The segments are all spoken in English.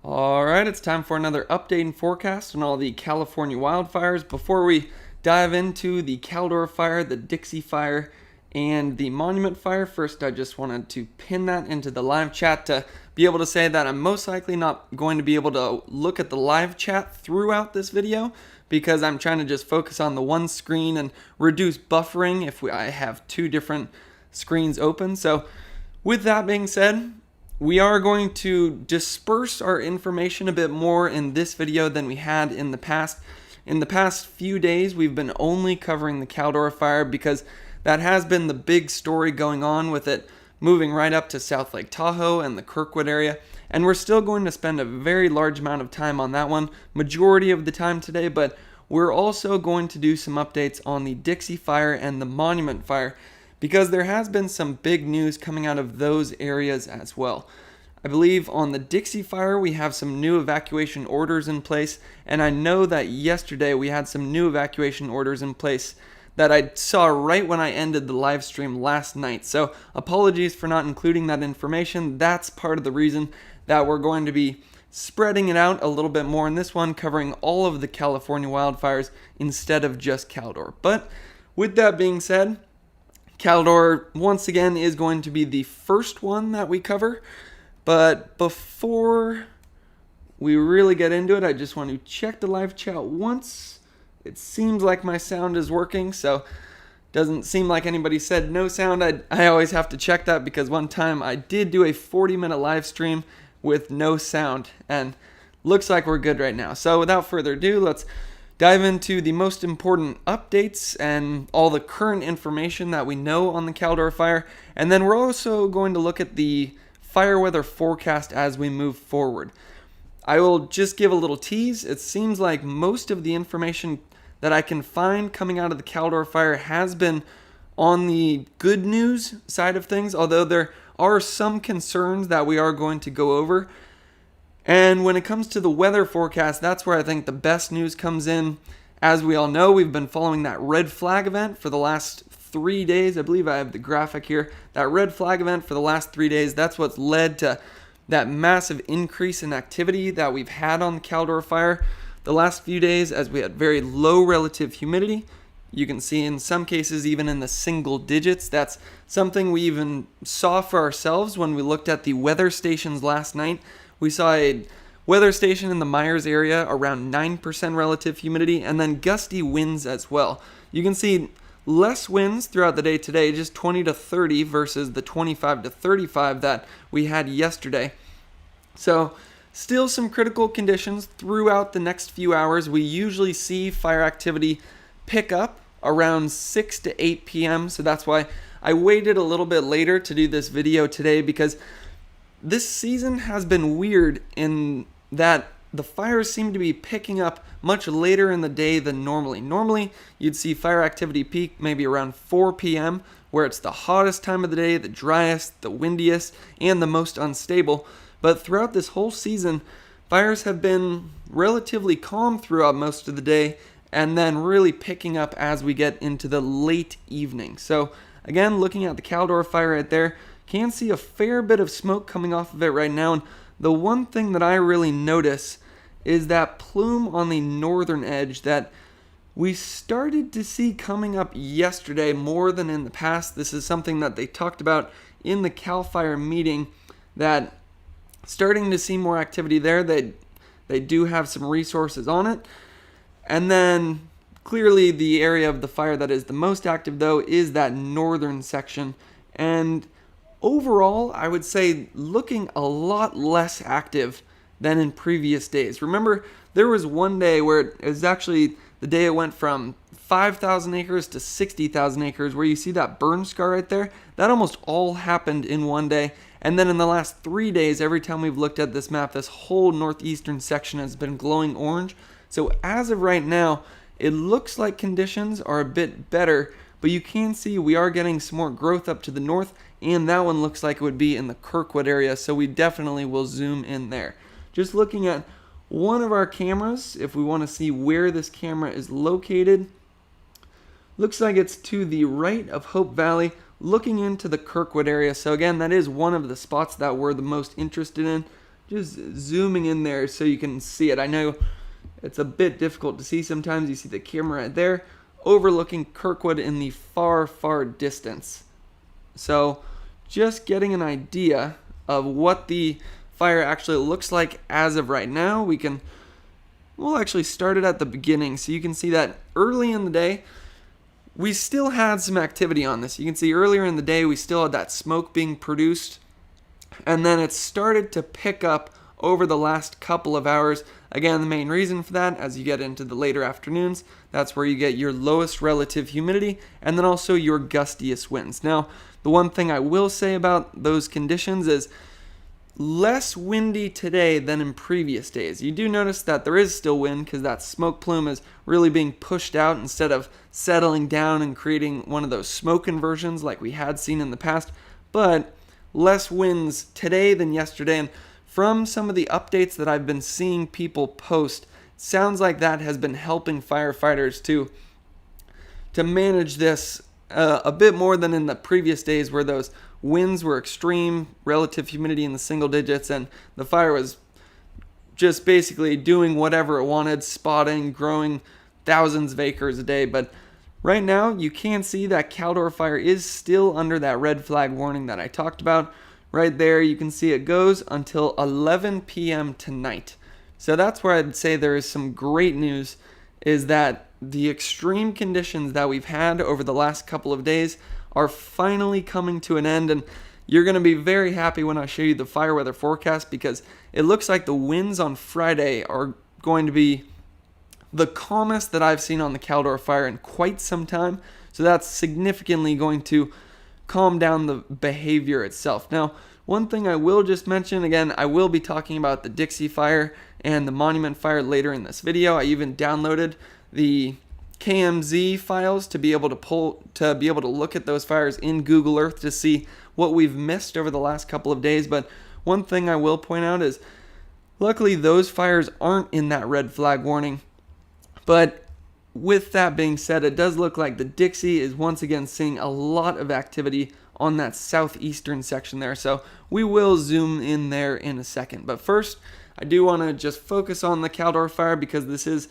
Alright, it's time for another update and forecast on all the California wildfires. Before we dive into the Caldor Fire, the Dixie Fire, and the Monument Fire, first I just wanted to pin that into the live chat to be able to say that I'm most likely not going to be able to look at the live chat throughout this video because I'm trying to just focus on the one screen and reduce buffering if I have two different screens open. So with that being said, we are going to disperse our information a bit more in this video than we had in the past. In the past few days, we've been only covering the Caldor Fire because that has been the big story going on with it moving right up to South Lake Tahoe and the Kirkwood area. And we're still going to spend a very large amount of time on that one, majority of the time today, but we're also going to do some updates on the Dixie Fire and the Monument Fire, because there has been some big news coming out of those areas as well. I believe on the Dixie Fire we have some new evacuation orders in place, and I know that yesterday we had some new evacuation orders in place that I saw right when I ended the live stream last night. So apologies for not including that information. That's part of the reason that we're going to be spreading it out a little bit more in this one, covering all of the California wildfires instead of just Caldor. But with that being said, Caldor, once again, is going to be the first one that we cover. But before we really get into it, I just want to check the live chat once. It seems like my sound is working, so doesn't seem like anybody said no sound. I always have to check that because one time I did do a 40-minute live stream with no sound, and looks like we're good right now. So without further ado, let's dive into the most important updates and all the current information that we know on the Caldor Fire. And then we're also going to look at the fire weather forecast as we move forward. I will just give a little tease. It seems like most of the information that I can find coming out of the Caldor Fire has been on the good news side of things, although there are some concerns that we are going to go over. And when it comes to the weather forecast, that's where I think the best news comes in. As we all know, we've been following that red flag event for the last 3 days. I believe I have the graphic here. That red flag event for the last 3 days, that's what's led to that massive increase in activity that we've had on the Caldor Fire the last few days, as we had very low relative humidity. You can see in some cases even in the single digits. That's something we even saw for ourselves when we looked at the weather stations last night. We saw a weather station in the Myers area around 9% relative humidity, and then gusty winds as well. You can see less winds throughout the day today, just 20 to 30 versus the 25 to 35 that we had yesterday. So still some critical conditions throughout the next few hours. We usually see fire activity pick up around 6 to 8 p.m. So that's why I waited a little bit later to do this video today, because this season has been weird in that the fires seem to be picking up much later in the day than normally. Normally, you'd see fire activity peak maybe around 4 p.m., where it's the hottest time of the day, the driest, the windiest, and the most unstable. But throughout this whole season, fires have been relatively calm throughout most of the day, and then really picking up as we get into the late evening. So again, looking at the Caldor Fire right there, can see a fair bit of smoke coming off of it right now. And the one thing that I really notice is that plume on the northern edge that we started to see coming up yesterday more than in the past. This is something that they talked about in the Cal Fire meeting, that starting to see more activity there. They do have some resources on it. And then clearly the area of the fire that is the most active though is that northern section. And overall, I would say looking a lot less active than in previous days. Remember, there was one day where it was actually the day it went from 5,000 acres to 60,000 acres, where you see that burn scar right there. That almost all happened in one day. And then in the last 3 days, every time we've looked at this map, this whole northeastern section has been glowing orange. So as of right now, it looks like conditions are a bit better, but you can see we are getting some more growth up to the north, and that one looks like it would be in the Kirkwood area, so we definitely will zoom in there. Just looking at one of our cameras, if we want to see where this camera is located, looks like it's to the right of Hope Valley, looking into the Kirkwood area. So again, that is one of the spots that we're the most interested in. just zooming in there so you can see it. I know it's a bit difficult to see sometimes. You see the camera right there overlooking Kirkwood in the far, far distance. So just getting an idea of what the fire actually looks like as of right now, we'll actually start it at the beginning. So you can see that early in the day, we still had some activity on this. You can see earlier in the day, we still had that smoke being produced. And then it started to pick up over the last couple of hours. Again, the main reason for that, as you get into the later afternoons, that's where you get your lowest relative humidity and then also your gustiest winds. Now, the one thing I will say about those conditions is less windy today than in previous days. You do notice that there is still wind because that smoke plume is really being pushed out instead of settling down and creating one of those smoke inversions like we had seen in the past. But less winds today than yesterday, and from some of the updates that I've been seeing people post, sounds like that has been helping firefighters to manage this a bit more than in the previous days where those winds were extreme, relative humidity in the single digits, and the fire was just basically doing whatever it wanted, spotting, growing thousands of acres a day. But right now, you can see that Caldor Fire is still under that red flag warning that I talked about. Right there, you can see it goes until 11 p.m. tonight. So that's where I'd say there is some great news, is that the extreme conditions that we've had over the last couple of days are finally coming to an end. And you're going to be very happy when I show you the fire weather forecast, because it looks like the winds on Friday are going to be the calmest that I've seen on the Caldor Fire in quite some time. So that's significantly going to calm down the behavior itself. Now, one thing I will just mention, again, I will be talking about the Dixie Fire and the Monument Fire later in this video. I even downloaded the KMZ files to be able to look at those fires in Google Earth to see what we've missed over the last couple of days. But one thing I will point out is, luckily those fires aren't in that red flag warning. But with that being said, it does look like the Dixie is once again seeing a lot of activity on that southeastern section there. So we will zoom in there in a second. But first, I do want to just focus on the Caldor Fire, because this is,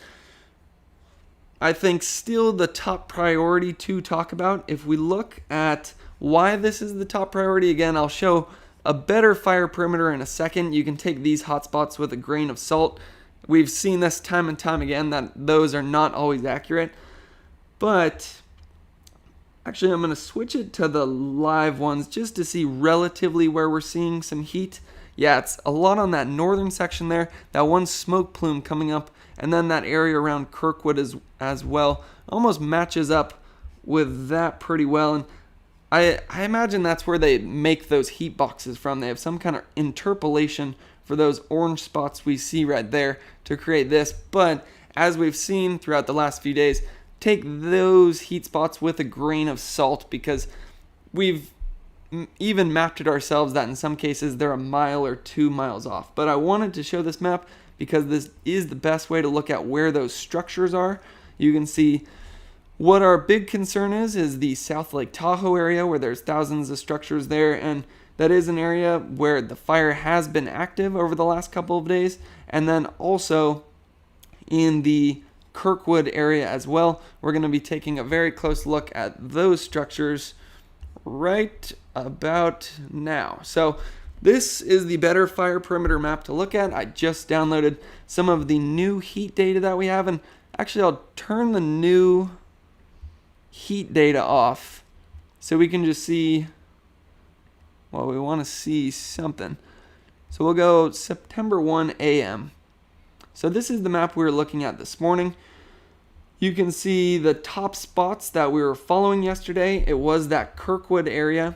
I think, still the top priority to talk about. If we look at why this is the top priority, again, I'll show a better fire perimeter in a second. You can take these hotspots with a grain of salt. We've seen this time and time again that those are not always accurate. But actually, I'm going to switch it to the live ones just to see relatively where we're seeing some heat. Yeah, it's a lot on that northern section there, that one smoke plume coming up, and then that area around Kirkwood as well. Almost matches up with that pretty well. And I imagine that's where they make those heat boxes from. They have some kind of interpolation for those orange spots we see right there to create this. But as we've seen throughout the last few days, take those heat spots with a grain of salt, because we've even mapped it ourselves that in some cases they're a mile or 2 miles off. But I wanted to show this map because this is the best way to look at where those structures are. You can see what our big concern is the South Lake Tahoe area, where there's thousands of structures there, and that is an area where the fire has been active over the last couple of days. And then also in the Kirkwood area as well. We're going to be taking a very close look at those structures right about now. So this is the better fire perimeter map to look at. I just downloaded some of the new heat data that we have, and actually I'll turn the new heat data off so we can just see, well, we want to see something. So we'll go September 1 a.m. So this is the map we were looking at this morning. You can see the top spots that we were following yesterday. It was that Kirkwood area,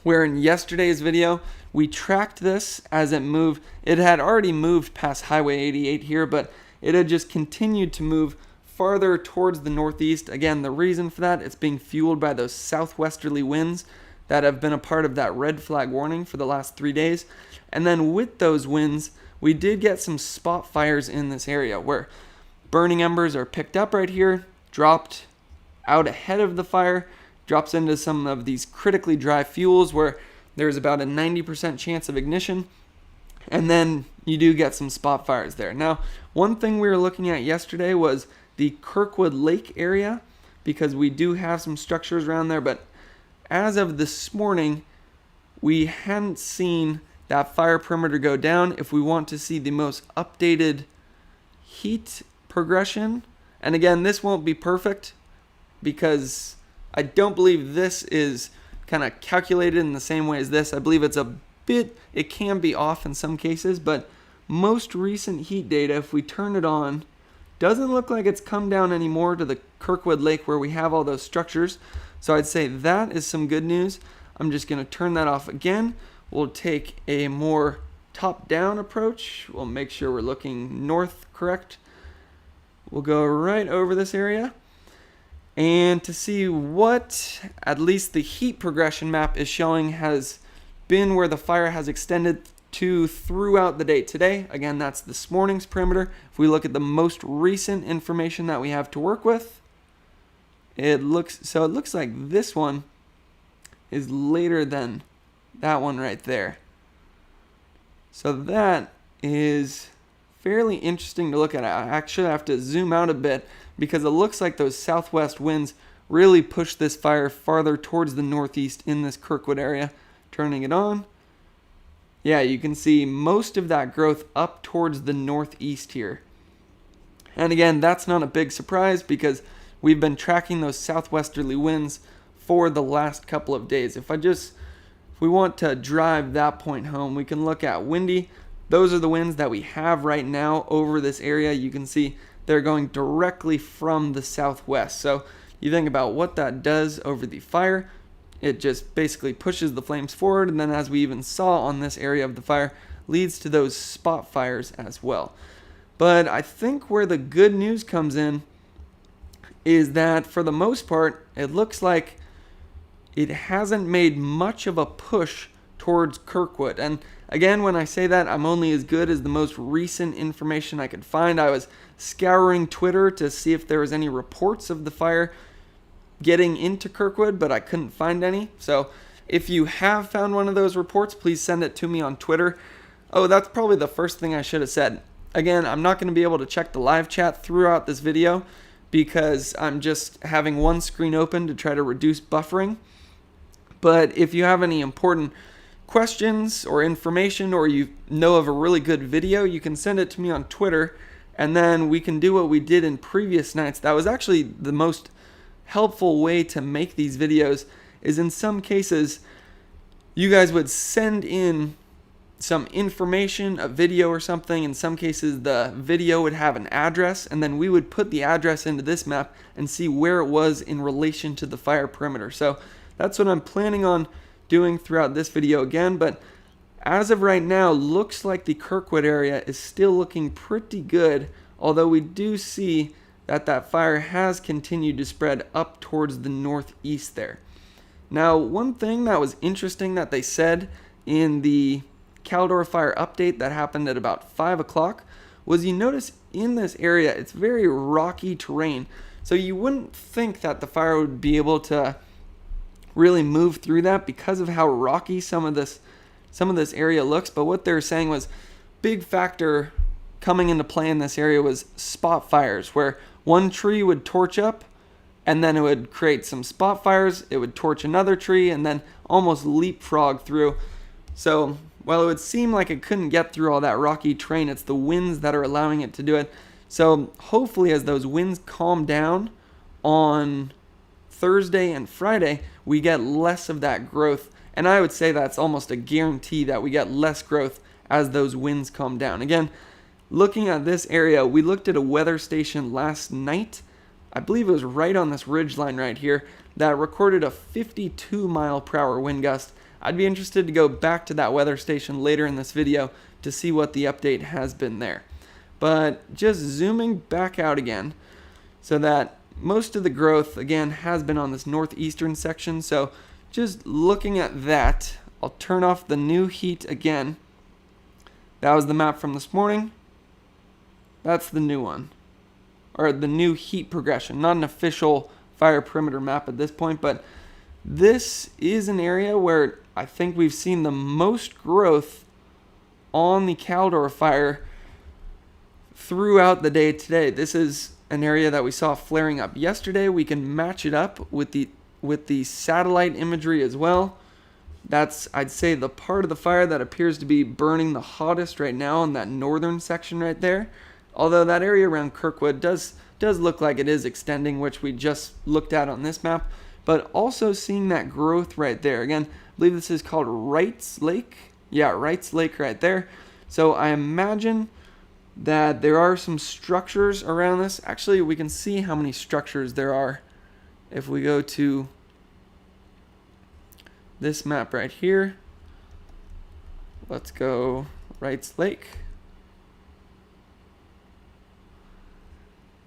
where in yesterday's video we tracked this as it moved. It had already moved past Highway 88 here, but it had just continued to move farther towards the northeast. Again, the reason for that, it's being fueled by those southwesterly winds that have been a part of that red flag warning for the last 3 days. And then with those winds, we did get some spot fires in this area where burning embers are picked up right here, dropped out ahead of the fire, drops into some of these critically dry fuels where there's about a 90% chance of ignition. and then you do get some spot fires there. Now, one thing we were looking at yesterday was the Kirkwood Lake area, because we do have some structures around there, but as of this morning, we hadn't seen that fire perimeter go down. If we want to see the most updated heat progression, and again, this won't be perfect because I don't believe this is kind of calculated in the same way as this. I believe it's it can be off in some cases, but most recent heat data, if we turn it on, doesn't look like it's come down anymore to the Kirkwood Lake where we have all those structures. So I'd say that is some good news. I'm just going to turn that off again. We'll take a more top-down approach. We'll make sure we're looking north correct. We'll go right over this area. And to see what at least the heat progression map is showing has been where the fire has extended to throughout the day today. Again, that's this morning's perimeter. If we look at the most recent information that we have to work with, it looks like this one is later than that one right there. So that is fairly interesting to look at. I actually have to zoom out a bit because it looks like those southwest winds really push this fire farther towards the northeast in this Kirkwood area. Turning it on. Yeah, you can see most of that growth up towards the northeast here. And again, that's not a big surprise because we've been tracking those southwesterly winds for the last couple of days. If we want to drive that point home, we can look at windy. Those are the winds that we have right now over this area. You can see they're going directly from the southwest. So you think about what that does over the fire. It just basically pushes the flames forward, and then as we even saw on this area of the fire, leads to those spot fires as well. But I think where the good news comes in is that for the most part, it looks like it hasn't made much of a push towards Kirkwood. And again, when I say that, I'm only as good as the most recent information I could find. I was scouring Twitter to see if there was any reports of the fire getting into Kirkwood, but I couldn't find any. So if you have found one of those reports, please send it to me on Twitter. Oh, that's probably the first thing I should have said. Again, I'm not going to be able to check the live chat throughout this video because I'm just having one screen open to try to reduce buffering. But if you have any important questions or information, or you know of a really good video, you can send it to me on Twitter, and then we can do what we did in previous nights. That was actually the most helpful way to make these videos, is in some cases you guys would send in some information, a video or something. In some cases the video would have an address, and then we would put the address into this map and see where it was in relation to the fire perimeter. So that's what I'm planning on doing throughout this video again, but as of right now, looks like the Kirkwood area is still looking pretty good, although we do see that fire has continued to spread up towards the northeast there. Now, one thing that was interesting that they said in the Caldor Fire update that happened at about 5 o'clock was, you notice in this area, it's very rocky terrain. So you wouldn't think that the fire would be able to really move through that because of how rocky some of this area looks. But what they're saying was, big factor coming into play in this area was spot fires, where one tree would torch up and then it would create some spot fires. It would torch another tree and then almost leapfrog through. So while it would seem like it couldn't get through all that rocky terrain, it's the winds that are allowing it to do it. So hopefully as those winds calm down on Thursday and Friday, we get less of that growth. And I would say that's almost a guarantee that we get less growth as those winds calm down. Again, looking at this area, we looked at a weather station last night. I believe it was right on this ridge line right here that recorded a 52 mile per hour wind gust. I'd be interested to go back to that weather station later in this video to see what the update has been there. But just zooming back out again, so that most of the growth again has been on this northeastern section. So just looking at that, I'll turn off the new heat again. That was the map from this morning. That's the new one, or the new heat progression. Not an official fire perimeter map at this point, but this is an area where I think we've seen the most growth on the Caldor Fire throughout the day today. This is an area that we saw flaring up yesterday. We can match it up with the satellite imagery as well. That's, I'd say, the part of the fire that appears to be burning the hottest right now in that northern section right there. Although that area around Kirkwood does look like it is extending, which we just looked at on this map. But also seeing that growth right there. Again, I believe this is called Wright's Lake. Yeah, Wright's Lake right there. So I imagine that there are some structures around this. Actually, we can see how many structures there are if we go to this map right here. Let's go Wright's Lake.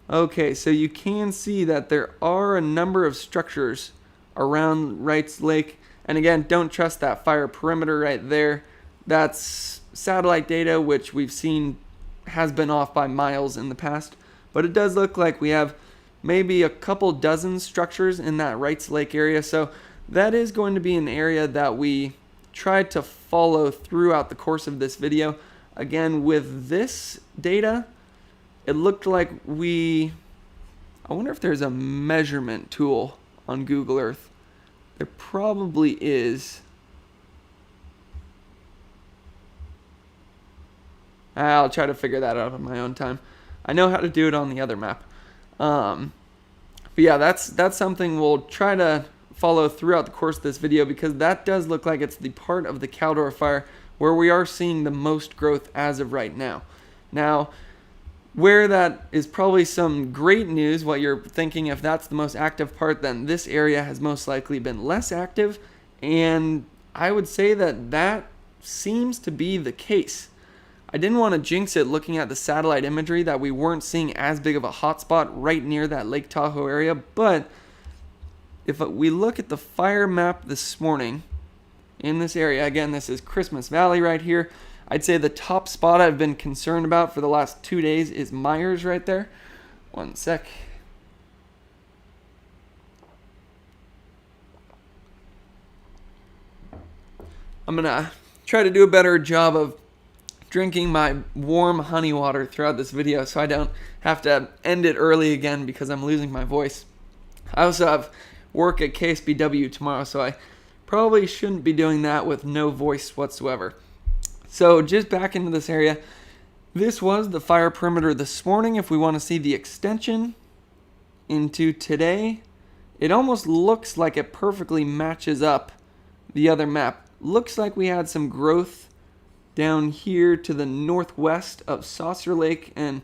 Okay, so you can see that there are a number of structures around Wright's Lake. And again, don't trust that fire perimeter right there. That's satellite data, which we've seen has been off by miles in the past. But it does look like we have maybe a couple dozen structures in that Wright's Lake area. So that is going to be an area that we try to follow throughout the course of this video. Again, with this data, it looked like I wonder if there's a measurement tool on Google Earth. There probably is. I'll try to figure that out on my own time. I know how to do it on the other map. But yeah, that's something we'll try to follow throughout the course of this video, because that does look like it's the part of the Caldor Fire where we are seeing the most growth as of right now. Now, where that is probably some great news, what you're thinking, if that's the most active part, then this area has most likely been less active, and I would say that seems to be the case. I didn't want to jinx it looking at the satellite imagery that we weren't seeing as big of a hotspot right near that Lake Tahoe area, but if we look at the fire map this morning in this area, again, this is Christmas Valley right here. I'd say the top spot I've been concerned about for the last 2 days is Myers right there. One sec. I'm going to try to do a better job of drinking my warm honey water throughout this video so I don't have to end it early again because I'm losing my voice. I also have work at KSBW tomorrow, so I probably shouldn't be doing that with no voice whatsoever. So just back into this area, this was the fire perimeter this morning. If we want to see the extension into today, it almost looks like it perfectly matches up the other map. Looks like we had some growth down here to the northwest of Saucer Lake and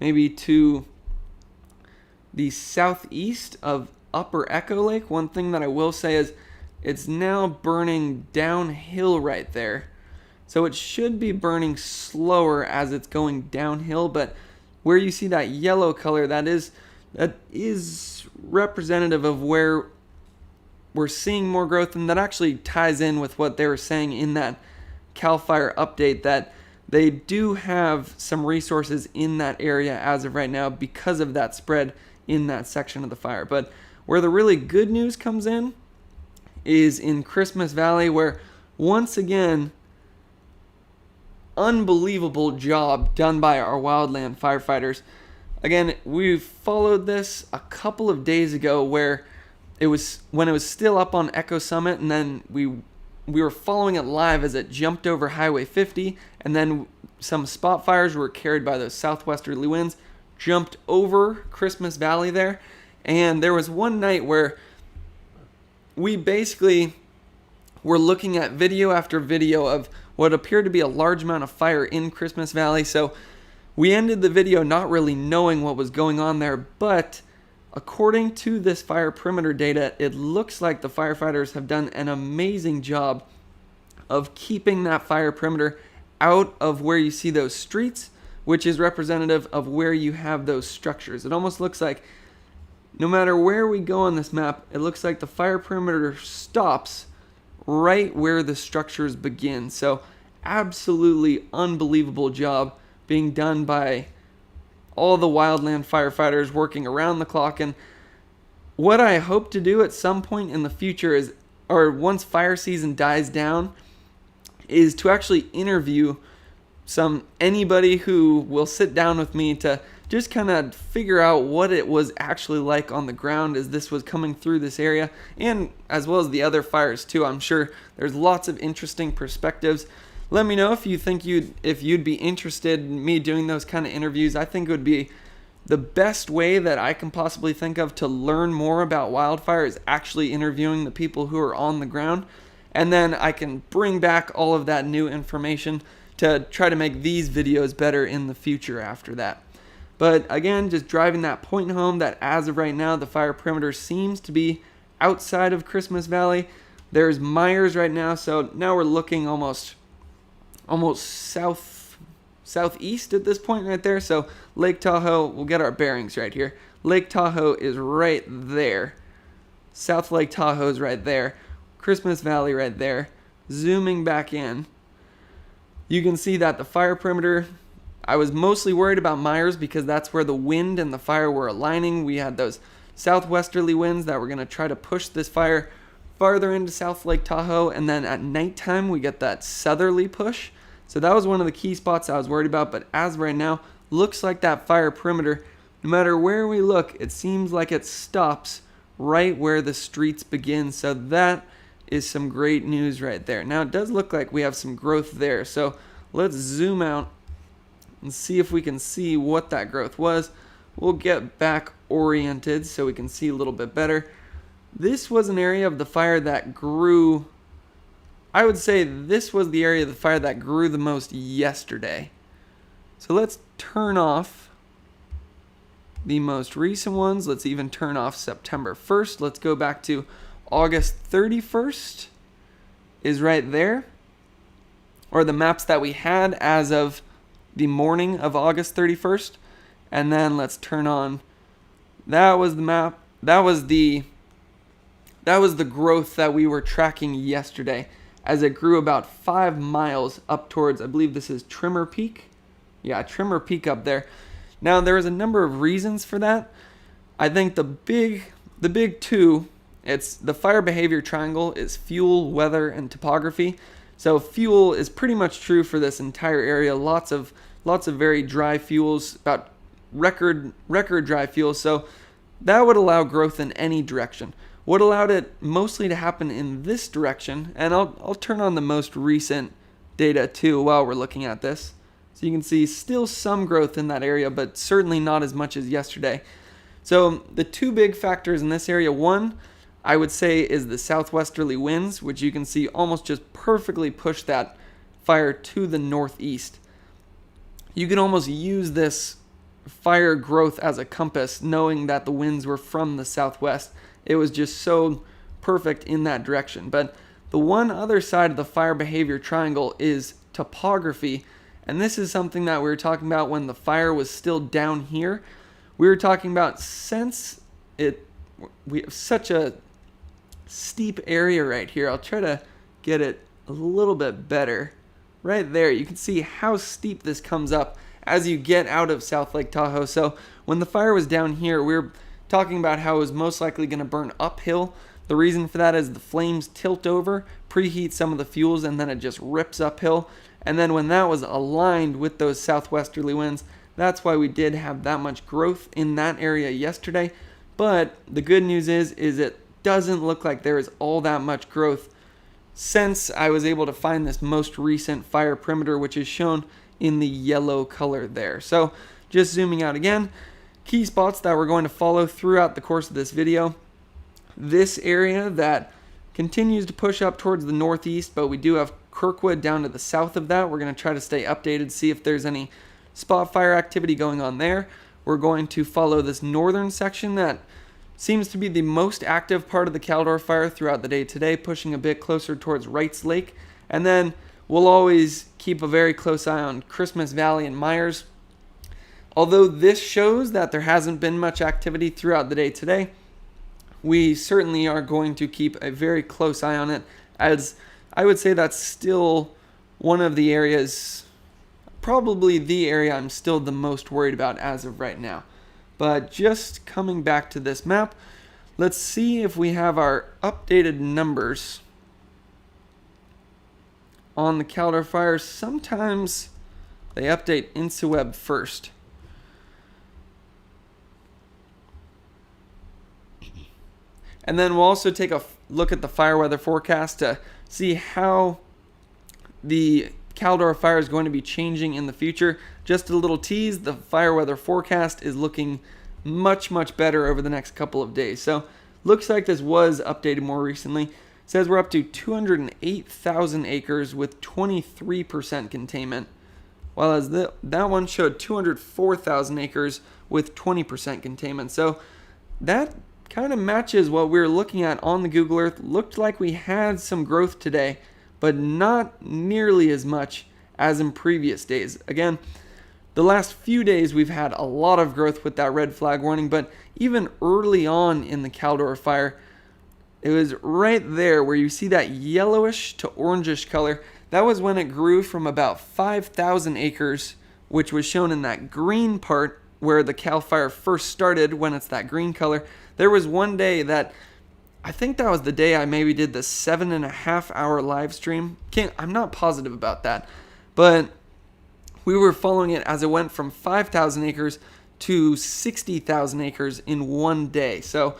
maybe to the southeast of Upper Echo Lake. One thing that I will say is it's now burning downhill right there. So it should be burning slower as it's going downhill, but where you see that yellow color, that is representative of where we're seeing more growth, and that actually ties in with what they were saying in that Cal Fire update, that they do have some resources in that area as of right now because of that spread in that section of the fire. But where the really good news comes in is in Christmas Valley, where once again, unbelievable job done by our wildland firefighters. Again, we followed this a couple of days ago where when it was still up on Echo Summit, and then we were following it live as it jumped over Highway 50, and then some spot fires were carried by those southwesterly winds, jumped over Christmas Valley there, and there was one night where we basically were looking at video after video of what appeared to be a large amount of fire in Christmas Valley. So we ended the video not really knowing what was going on there, but according to this fire perimeter data, it looks like the firefighters have done an amazing job of keeping that fire perimeter out of where you see those streets, which is representative of where you have those structures. It almost looks like no matter where we go on this map, it looks like the fire perimeter stops right where the structures begin. So absolutely unbelievable job being done by all the wildland firefighters working around the clock. And what I hope to do at some point in the future is, or once fire season dies down, is to actually interview anybody who will sit down with me to just kind of figure out what it was actually like on the ground as this was coming through this area, and as well as the other fires too. I'm sure there's lots of interesting perspectives. Let me know if you think you'd be interested in me doing those kind of interviews. I think it would be the best way that I can possibly think of to learn more about wildfire is actually interviewing the people who are on the ground, and then I can bring back all of that new information to try to make these videos better in the future after that. But again, just driving that point home that as of right now, the fire perimeter seems to be outside of Christmas Valley. There's Myers right now, so now we're looking almost southeast at this point right there. So Lake Tahoe, we'll get our bearings right here. Lake Tahoe is right there. South Lake Tahoe is right there. Christmas Valley right there. Zooming back in, you can see that the fire perimeter, I was mostly worried about Myers because that's where the wind and the fire were aligning. We had those southwesterly winds that were going to try to push this fire farther into South Lake Tahoe, and then at nighttime we get that southerly push. So that was one of the key spots I was worried about, but as of right now, looks like that fire perimeter, no matter where we look, it seems like it stops right where the streets begin. So that is some great news right there. Now it does look like we have some growth there, so let's zoom out and see if we can see what that growth was. We'll get back oriented so we can see a little bit better. This was an area of the fire that grew, I would say this was the area of the fire that grew the most yesterday. So let's turn off the most recent ones. Let's even turn off September 1st. Let's go back to August 31st is right there, or the maps that we had as of the morning of August 31st. And then let's turn on, that was the map, that was the growth that we were tracking yesterday as it grew about 5 miles up towards, I believe this is Trimmer Peak. Yeah, Trimmer Peak up there. Now there is a number of reasons for that. I think the big two, it's the fire behavior triangle is fuel, weather, and topography. So fuel is pretty much true for this entire area. Lots of very dry fuels, about record dry fuels. So that would allow growth in any direction. What allowed it mostly to happen in this direction, and I'll turn on the most recent data too while we're looking at this. So you can see still some growth in that area, but certainly not as much as yesterday. So the two big factors in this area, one, I would say, is the southwesterly winds, which you can see almost just perfectly push that fire to the northeast. You can almost use this fire growth as a compass, knowing that the winds were from the southwest. It was just so perfect in that direction. But the one other side of the fire behavior triangle is topography, and this is something that we were talking about when the fire was still down here. We were talking about, since we have such a steep area right here. I'll try to get it a little bit better. Right there, you can see how steep this comes up as you get out of South Lake Tahoe. So when the fire was down here, we were talking about how it was most likely going to burn uphill. The reason for that is the flames tilt over, preheat some of the fuels, and then it just rips uphill. And then when that was aligned with those southwesterly winds, that's why we did have that much growth in that area yesterday. But the good news is it doesn't look like there is all that much growth since I was able to find this most recent fire perimeter, which is shown in the yellow color there. So just zooming out again, key spots that we're going to follow throughout the course of this video. This area that continues to push up towards the northeast, but we do have Kirkwood down to the south of that. We're going to try to stay updated, see if there's any spot fire activity going on there. We're going to follow this northern section that seems to be the most active part of the Caldor Fire throughout the day today, pushing a bit closer towards Wrights Lake. And then we'll always keep a very close eye on Christmas Valley and Myers. Although this shows that there hasn't been much activity throughout the day today, we certainly are going to keep a very close eye on it, as I would say that's still one of the areas, probably the area I'm still the most worried about as of right now. But just coming back to this map, let's see if we have our updated numbers on the Caldor Fire. Sometimes They update InstaWeb first. And then we'll also take a look at the fire weather forecast to see how the Caldor Fire is going to be changing in the future. Just a little tease, the fire weather forecast is looking much, much better over the next couple of days. So looks like this was updated more recently. It says we're up to 208,000 acres with 23% containment, while as that one showed 204,000 acres with 20% containment. So that kind of matches what we were looking at on the Google Earth. Looked like we had some growth today, but not nearly as much as in previous days. Again, the last few days we've had a lot of growth with that red flag warning, but even early on in the Caldor Fire, it was right there where you see that yellowish to orangish color. That was when it grew from about 5,000 acres, which was shown in that green part where the Cal Fire first started, when it's that green color. There was one day that, I think that was the day I maybe did the 7.5 hour live stream. I'm not positive about that, but we were following it as it went from 5,000 acres to 60,000 acres in one day. So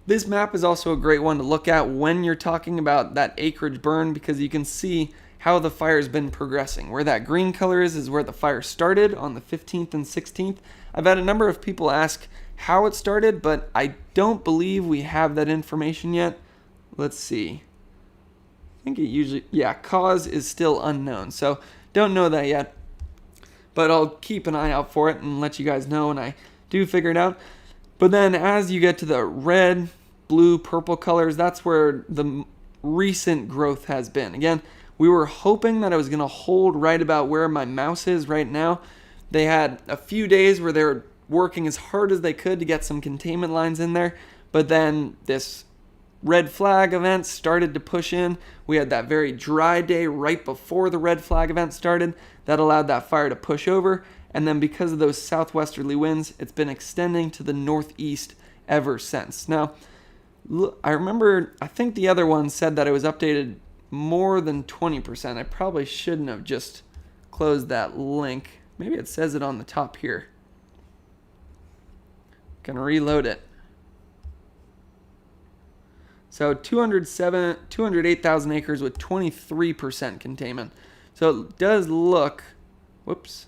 this map is also a great one to look at when you're talking about that acreage burn, because you can see how the fire's been progressing. Where that green color is where the fire started on the 15th and 16th. I've had a number of people ask how it started, but I don't believe we have that information yet. Let's see. I think it usually, cause is still unknown, so don't know that yet. But I'll keep an eye out for it and let you guys know when I do figure it out. But then as you get to the red, blue, purple colors, that's where the recent growth has been. Again, we were hoping that it was going to hold right about where my mouse is right now. They had a few days where they were working as hard as they could to get some containment lines in there, but then this red flag event started to push in. We had that very dry day right before the red flag event started that allowed that fire to push over, and then because of those southwesterly winds, it's been extending to the northeast ever since. Now, I think the other one said that it was updated more than 20%. I probably shouldn't have just closed that link. Maybe it says it on the top here. Gonna reload it. So 208,000 acres with 23% containment. So it does look, whoops.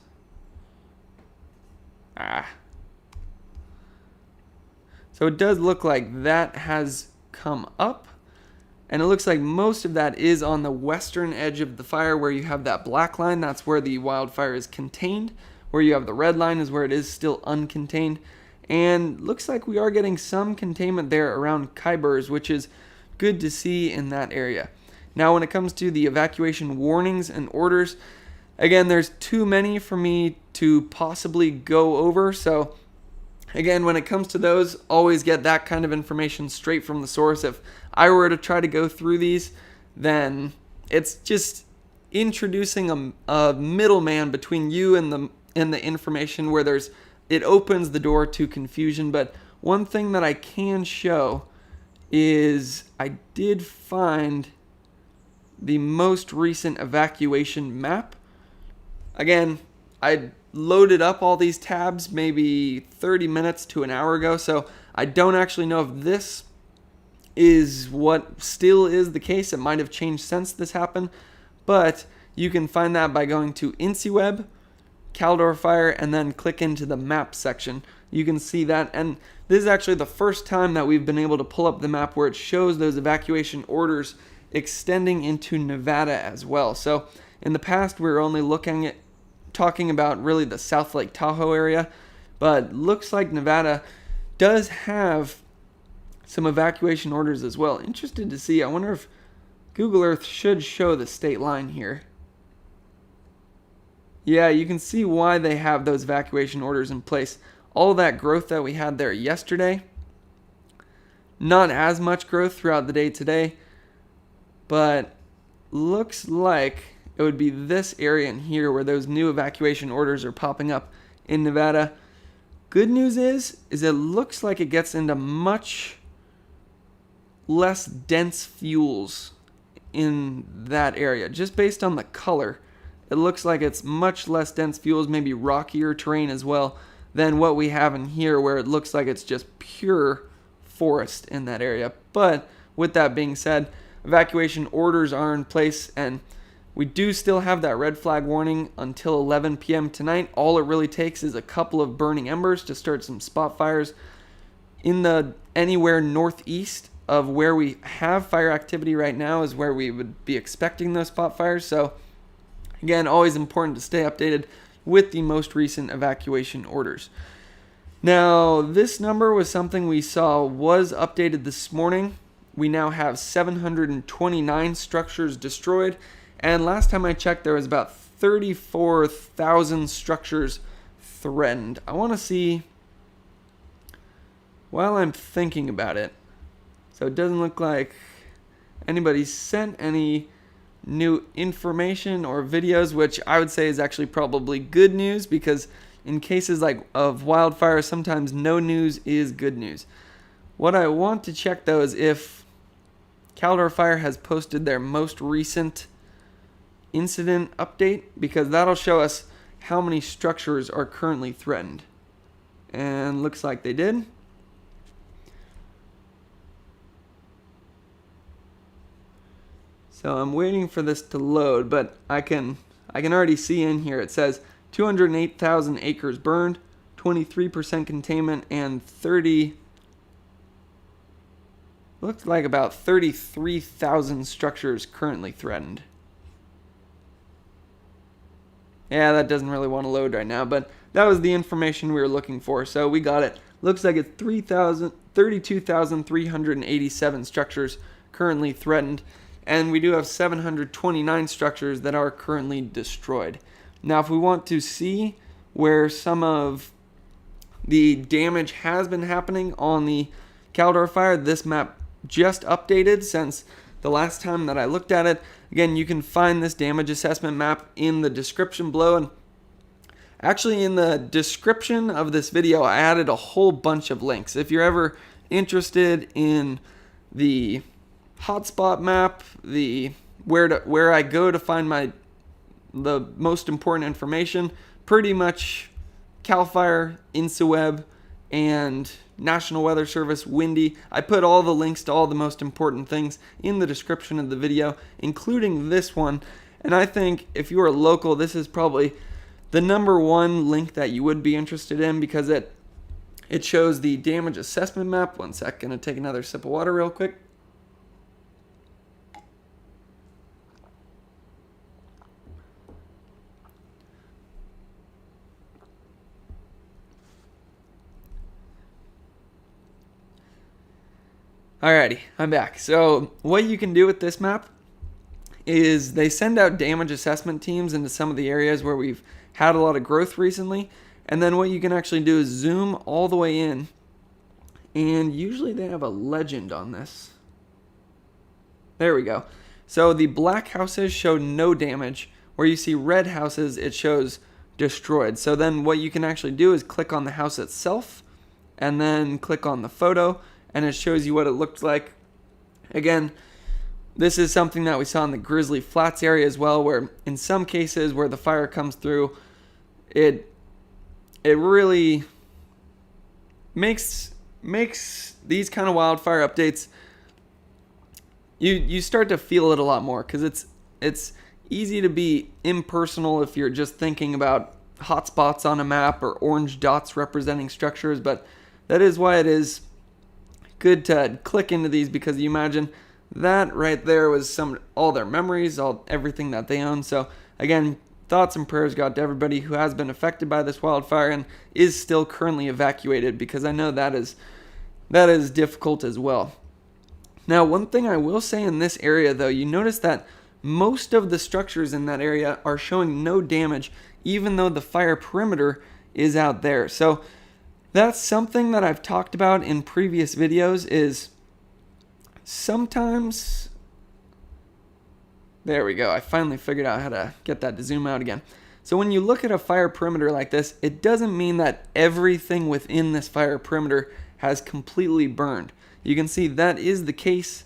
So it does look like that has come up. And it looks like most of that is on the western edge of the fire where you have that black line. That's where the wildfire is contained. Where you have the red line is where it is still uncontained. And looks like we are getting some containment there around Kybers, which is good to see in that area. Now when it comes to the evacuation warnings and orders, again, there's too many for me to possibly go over. So again, when it comes to those, always get that kind of information straight from the source. If I were to try to go through these, then it's just introducing a middleman between you and the information where it opens the door to confusion. But one thing that I can show is I did find the most recent evacuation map. Again, I loaded up all these tabs maybe 30 minutes to an hour ago, so I don't actually know if this is what still is the case. It might have changed since this happened, but you can find that by going to InstaWeb, Caldor Fire, and then click into the map section. You can see that, and this is actually the first time that we've been able to pull up the map where it shows those evacuation orders extending into Nevada as well. So in the past, we were only talking about really the South Lake Tahoe area, but looks like Nevada does have some evacuation orders as well. Interested to see. I wonder if Google Earth should show the state line here. Yeah, you can see why they have those evacuation orders in place. All that growth that we had there yesterday, not as much growth throughout the day today, but looks like it would be this area in here where those new evacuation orders are popping up in Nevada. Good news is it looks like it gets into much less dense fuels in that area, just based on the color. it looks like it's much less dense fuels, maybe rockier terrain as well, than what we have in here, where it looks like it's just pure forest in that area. But with that being said, evacuation orders are in place, and we do still have that red flag warning until 11 p.m. tonight. All it really takes is a couple of burning embers to start some spot fires in the anywhere northeast of where we have fire activity right now is where we would be expecting those spot fires. So again, always important to stay updated with the most recent evacuation orders. Now, this number was something we saw was updated this morning. We now have 729 structures destroyed, and last time I checked, there was about 34,000 structures threatened. I want to see, while I'm thinking about it, so it doesn't look like anybody sent any new information or videos, which I would say is actually probably good news, because in cases like of wildfire, sometimes no news is good news. What I want to check though is if Caldor Fire has posted their most recent incident update, because that'll show us how many structures are currently threatened. And looks like they did. So I'm waiting for this to load, but I can already see in here it says 208,000 acres burned, 23% containment, and looks like about 33,000 structures currently threatened. Yeah, that doesn't really want to load right now, but that was the information we were looking for, so we got it. Looks like it's 32,387 structures currently threatened, and we do have 729 structures that are currently destroyed. Now, if we want to see where some of the damage has been happening on the Caldor Fire, this map just updated since the last time that I looked at it. Again, you can find this damage assessment map in the description below, and actually in the description of this video I added a whole bunch of links. If you're ever interested in the hotspot map, where I go to find the most important information, pretty much Cal Fire, InstaWeb, and National Weather Service, Windy. I put all the links to all the most important things in the description of the video, including this one. And I think if you are local, this is probably the #1 link that you would be interested in, because it shows the damage assessment map. One sec, gonna take another sip of water real quick. Alrighty, I'm back. So what you can do with this map is they send out damage assessment teams into some of the areas where we've had a lot of growth recently, and then what you can actually do is zoom all the way in, and usually they have a legend on this. There we go. So the black houses show no damage, where you see red houses it shows destroyed. So then what you can actually do is click on the house itself and then click on the photo, and it shows you what it looked like. Again, this is something that we saw in the Grizzly Flats area as well, where in some cases where the fire comes through, it really makes these kind of wildfire updates, you start to feel it a lot more, because it's easy to be impersonal if you're just thinking about hotspots on a map or orange dots representing structures, but that is why it is good to click into these, because you imagine that right there was all their memories, everything that they own. So again, thoughts and prayers go out to everybody who has been affected by this wildfire and is still currently evacuated, because I know that is difficult as well. Now, one thing I will say in this area though, you notice that most of the structures in that area are showing no damage, even though the fire perimeter is out there. So that's something that I've talked about in previous videos, is sometimes, there we go, I finally figured out how to get that to zoom out again. So when you look at a fire perimeter like this, it doesn't mean that everything within this fire perimeter has completely burned. You can see that is the case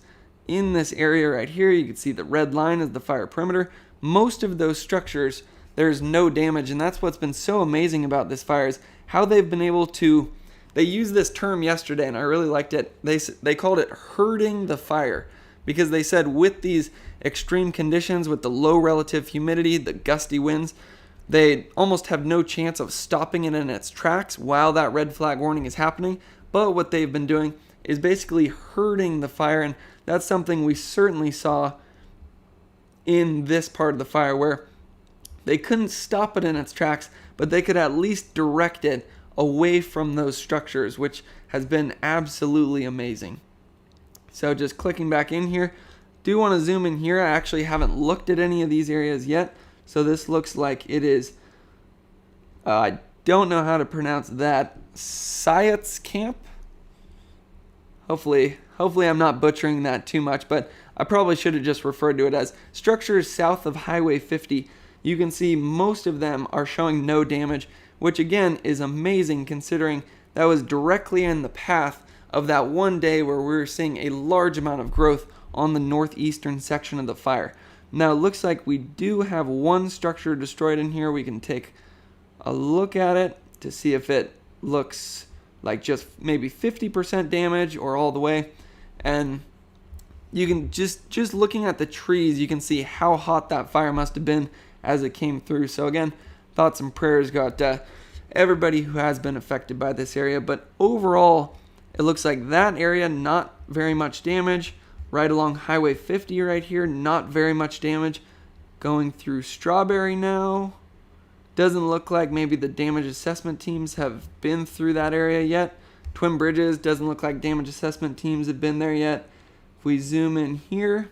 in this area right here. You can see the red line is the fire perimeter. Most of those structures there's no damage. And that's what's been so amazing about this fire, is how they've been able to, they used this term yesterday and I really liked it. They called it herding the fire, because they said with these extreme conditions, with the low relative humidity, the gusty winds, they almost have no chance of stopping it in its tracks while that red flag warning is happening. But what they've been doing is basically herding the fire, and that's something we certainly saw in this part of the fire, where they couldn't stop it in its tracks, but they could at least direct it away from those structures, which has been absolutely amazing. So just clicking back in here, do want to zoom in here. I actually haven't looked at any of these areas yet, so this looks like it is, I don't know how to pronounce that, Syets Camp. Hopefully I'm not butchering that too much, but I probably should have just referred to it as structures south of Highway 50. You can see most of them are showing no damage, which again is amazing considering that was directly in the path of that one day where we were seeing a large amount of growth on the northeastern section of the fire. Now it looks like we do have one structure destroyed in here. We can take a look at it to see if it looks like just maybe 50% damage or all the way. And you can just looking at the trees, you can see how hot that fire must have been as it came through. So again, thoughts and prayers go out to everybody who has been affected by this area. But overall, it looks like that area, not very much damage. Right along Highway 50 right here, not very much damage. Going through Strawberry now. Doesn't look like maybe the damage assessment teams have been through that area yet. Twin Bridges, doesn't look like damage assessment teams have been there yet. If we zoom in here,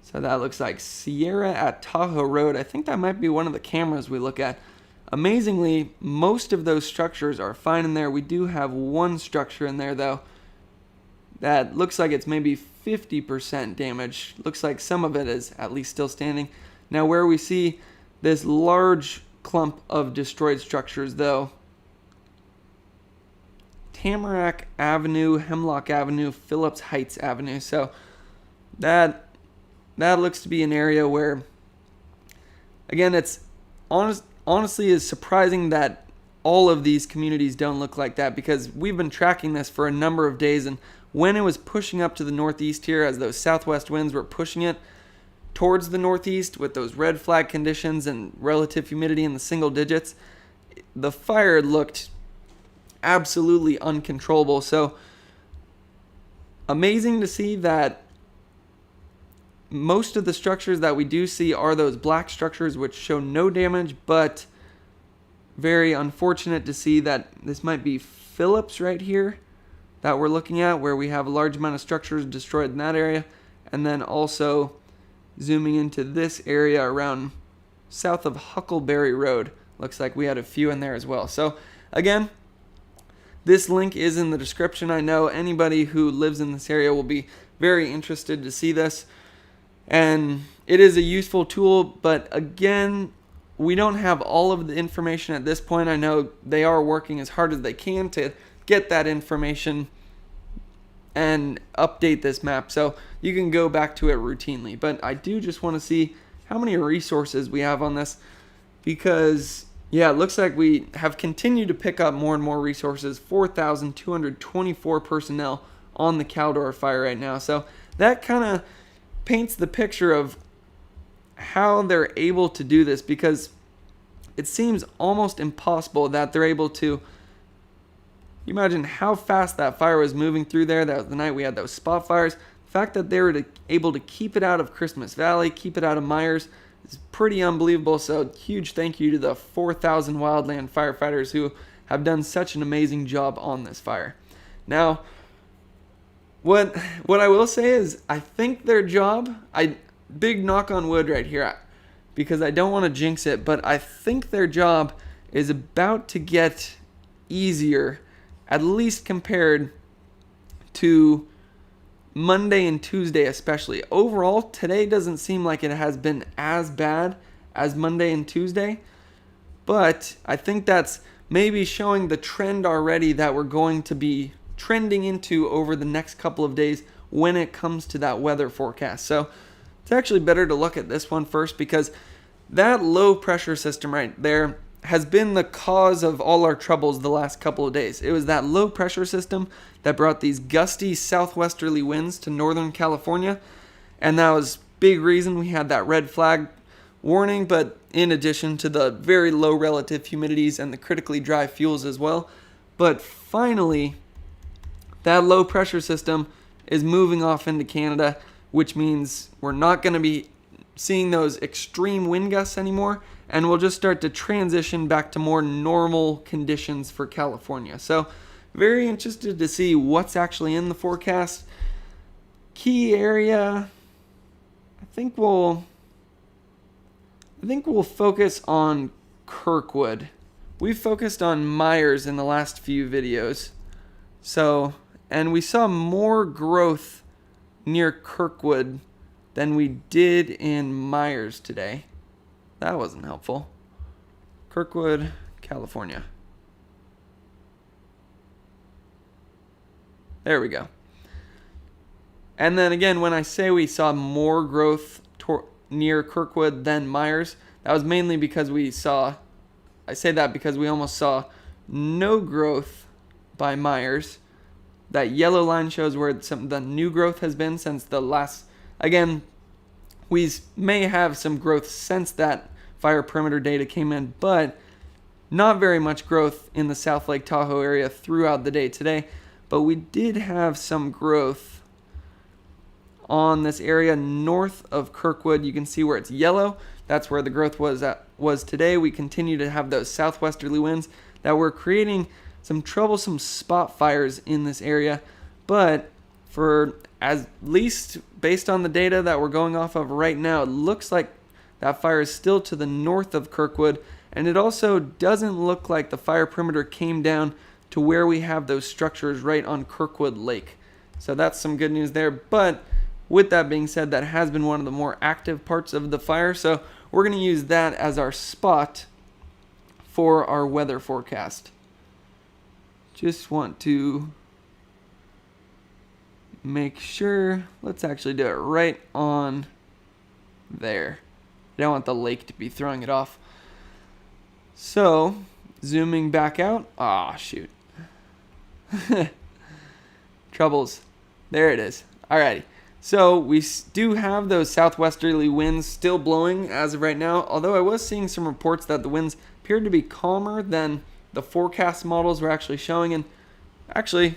so that looks like Sierra at Tahoe Road. I think that might be one of the cameras we look at. Amazingly, most of those structures are fine in there. We do have one structure in there though that looks like it's maybe 50% damage. Looks like some of it is at least still standing. Now where we see this large clump of destroyed structures though, Tamarack Avenue, Hemlock Avenue, Phillips Heights Avenue. So that looks to be an area where, again, it's honestly is surprising that all of these communities don't look like that, because we've been tracking this for a number of days, and when it was pushing up to the northeast here, as those southwest winds were pushing it towards the northeast with those red flag conditions and relative humidity in the single digits, the fire looked absolutely uncontrollable. So amazing to see that most of the structures that we do see are those black structures which show no damage, but very unfortunate to see that this might be Phillips right here that we're looking at, where we have a large amount of structures destroyed in that area. And then also zooming into this area around south of Huckleberry Road, looks like we had a few in there as well. So again, this link is in the description. I know anybody who lives in this area will be very interested to see this, and it is a useful tool, but again, we don't have all of the information at this point. I know they are working as hard as they can to get that information and update this map, so you can go back to it routinely. But I do just want to see how many resources we have on this, because yeah, it looks like we have continued to pick up more and more resources. 4,224 personnel on the Caldor Fire right now. So that kind of paints the picture of how they're able to do this, because it seems almost impossible that they're able to. You imagine how fast that fire was moving through there. That was the night we had those spot fires. The fact that they were able to keep it out of Christmas Valley, keep it out of Myers, is pretty unbelievable. So huge thank you to the 4,000 wildland firefighters who have done such an amazing job on this fire. Now, what I will say is, I think their job, big knock on wood right here, because I don't want to jinx it, but I think their job is about to get easier, at least compared to Monday and Tuesday especially. Overall, today doesn't seem like it has been as bad as Monday and Tuesday, but I think that's maybe showing the trend already that we're going to be trending into over the next couple of days when it comes to that weather forecast. So It's actually better to look at this one first because that low pressure system right there has been the cause of all our troubles the last couple of days. It was that low pressure system that brought these gusty southwesterly winds to Northern California, and that was big reason we had that red flag warning, but in addition to the very low relative humidities and the critically dry fuels as well. But finally, that low pressure system is moving off into Canada, which means we're not going to be seeing those extreme wind gusts anymore, and we'll just start to transition back to more normal conditions for California. So very interested to see what's actually in the forecast. Key area, I think we'll focus on Kirkwood. We've focused on Myers in the last few videos. So, and we saw more growth near Kirkwood than we did in Myers today. That wasn't helpful. Kirkwood, California. There we go. And then again, when I say we saw more growth near Kirkwood than Myers, that was mainly because I say that because we almost saw no growth by Myers. That yellow line shows where the new growth has been since the last. Again, we may have some growth since that fire perimeter data came in, but not very much growth in the South Lake Tahoe area throughout the day today. But we did have some growth on this area north of Kirkwood. You can see where it's yellow. That's where the growth was today. We continue to have those southwesterly winds that were creating some troublesome spot fires in this area. But for at least based on the data that we're going off of right now, it looks like that fire is still to the north of Kirkwood. And it also doesn't look like the fire perimeter came down to where we have those structures right on Kirkwood Lake. So that's some good news there. But with that being said, that has been one of the more active parts of the fire. So we're going to use that as our spot for our weather forecast. Just want to make sure. Let's actually do it right on there. I don't want the lake to be throwing it off. So, zooming back out. Ah, shoot. Troubles. There it is. Alrighty. So, we do have those southwesterly winds still blowing as of right now. Although I was seeing some reports that the winds appeared to be calmer than the forecast models were actually showing. And actually,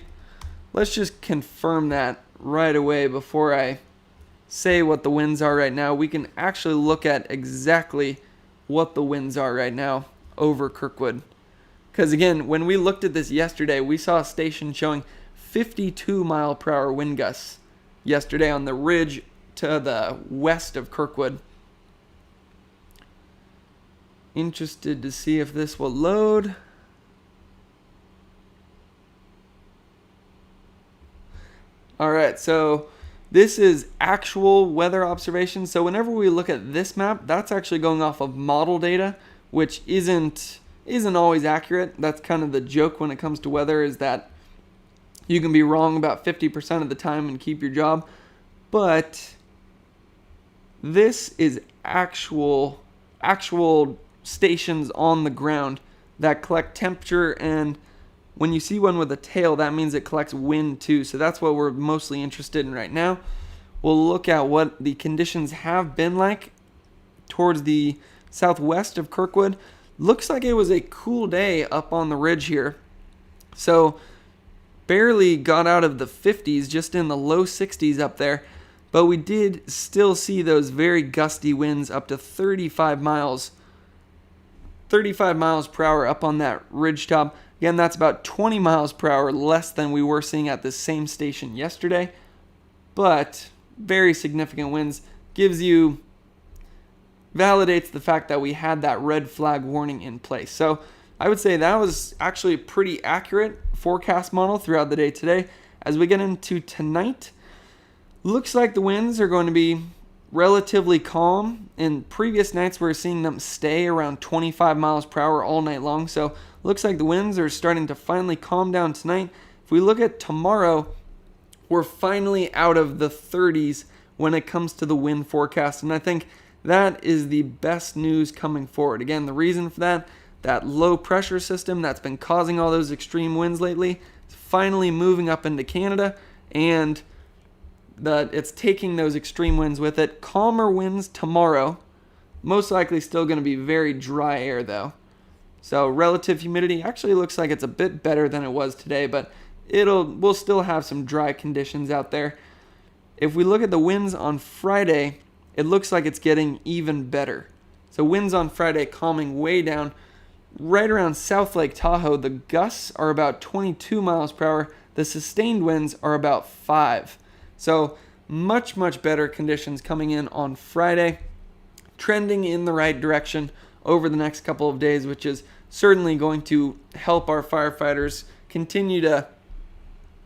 let's just confirm that right away before I say what the winds are right now. We can actually look at exactly what the winds are right now over Kirkwood. Because again, when we looked at this yesterday, we saw a station showing 52 mile per hour wind gusts yesterday on the ridge to the west of Kirkwood. Interested to see if this will load. Alright, so this is actual weather observations. So whenever we look at this map, that's actually going off of model data, which isn't always accurate. That's kind of the joke when it comes to weather, is that you can be wrong about 50% of the time and keep your job. But this is actual stations on the ground that collect temperature, and when you see one with a tail, that means it collects wind too. So that's what we're mostly interested in right now. We'll look at what the conditions have been like towards the southwest of Kirkwood. Looks like it was a cool day up on the ridge here. So barely got out of the 50s, just in the low 60s up there. But we did still see those very gusty winds up to 35 miles per hour up on that ridge top. Again, that's about 20 miles per hour less than we were seeing at this same station yesterday. But very significant winds. Validates the fact that we had that red flag warning in place. So I would say that was actually a pretty accurate forecast model throughout the day today. As we get into tonight, looks like the winds are going to be relatively calm. In previous nights, we're seeing them stay around 25 miles per hour all night long. So looks like the winds are starting to finally calm down tonight. If we look at tomorrow, we're finally out of the 30s when it comes to the wind forecast. And I think that is the best news coming forward. Again, the reason for that low pressure system that's been causing all those extreme winds lately is finally moving up into Canada, and it's taking those extreme winds with it. Calmer winds tomorrow, most likely still going to be very dry air though. So relative humidity actually looks like it's a bit better than it was today, but we'll still have some dry conditions out there. If we look at the winds on Friday, it looks like it's getting even better. So winds on Friday calming way down. Right around South Lake Tahoe, the gusts are about 22 miles per hour. The sustained winds are about 5. So much, much better conditions coming in on Friday. Trending in the right direction over the next couple of days, which is certainly going to help our firefighters continue to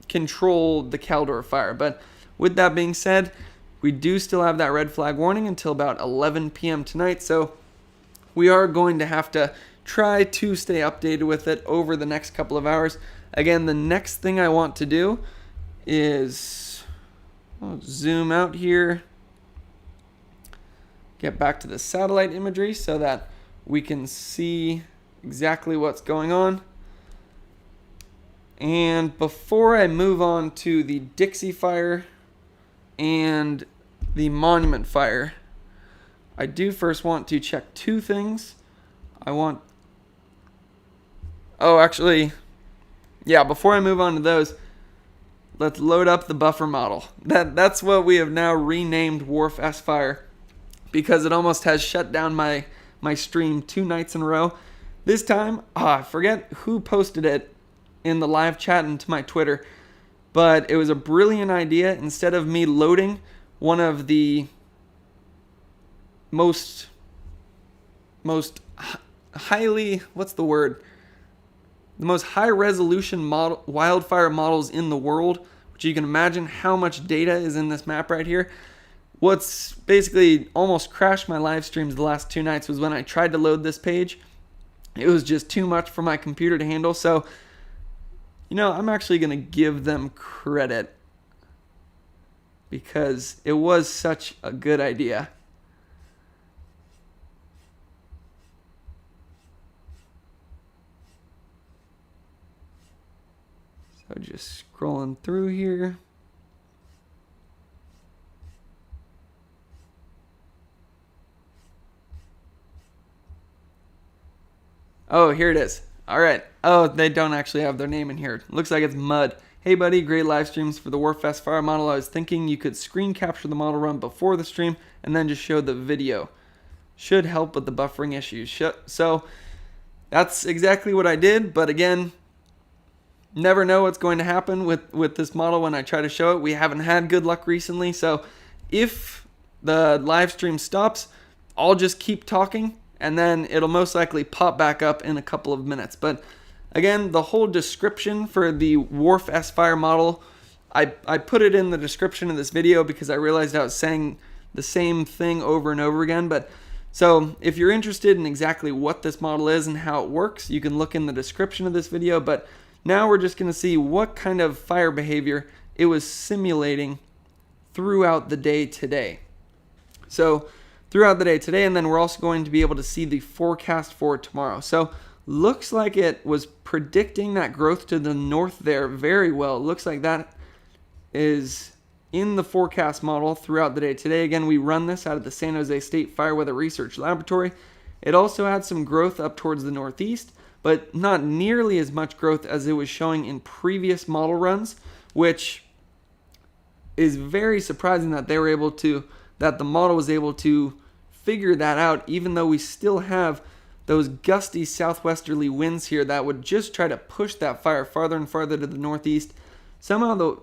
control the Caldor fire. But with that being said, we do still have that red flag warning until about 11 p.m. tonight, so we are going to have to try to stay updated with it over the next couple of hours. Again, the next thing I want to do is zoom out here, get back to the satellite imagery so that we can see exactly what's going on. And before I move on to the Dixie Fire and the Monument Fire, I do first want to check two things. Before I move on to those, let's load up the buffer model. That's what we have now renamed WRF-SFIRE, because it almost has shut down my stream 2 nights in a row. This time, I forget who posted it in the live chat and to my Twitter, but it was a brilliant idea. Instead of me loading one of the most highly, the most high resolution wildfire models in the world, which you can imagine how much data is in this map right here. What's basically almost crashed my live streams the last 2 nights was when I tried to load this page. It was just too much for my computer to handle. So, I'm actually going to give them credit because it was such a good idea. So just scrolling through here. Oh, here it is. All right. Oh, they don't actually have their name in here. Looks like it's Mud. Hey, buddy. Great live streams for the WRF-SFIRE model. I was thinking you could screen capture the model run before the stream and then just show the video. Should help with the buffering issues. So that's exactly what I did. But again, never know what's going to happen with this model when I try to show it. We haven't had good luck recently. So if the live stream stops, I'll just keep talking, and then it'll most likely pop back up in a couple of minutes. But again, the whole description for the WRF-SFIRE model, I put it in the description of this video because I realized I was saying the same thing over and over again. But so if you're interested in exactly what this model is and how it works, you can look in the description of this video. But now we're just going to see what kind of fire behavior it was simulating throughout the day today. So throughout the day today, and then we're also going to be able to see the forecast for tomorrow. So looks like it was predicting that growth to the north there very well. It looks like that is in the forecast model throughout the day today. Again, we run this out of the San Jose State Fire Weather Research Laboratory. It also had some growth up towards the northeast, but not nearly as much growth as it was showing in previous model runs, which is very surprising that that the model was able to figure that out, even though we still have those gusty southwesterly winds here that would just try to push that fire farther and farther to the northeast. Somehow the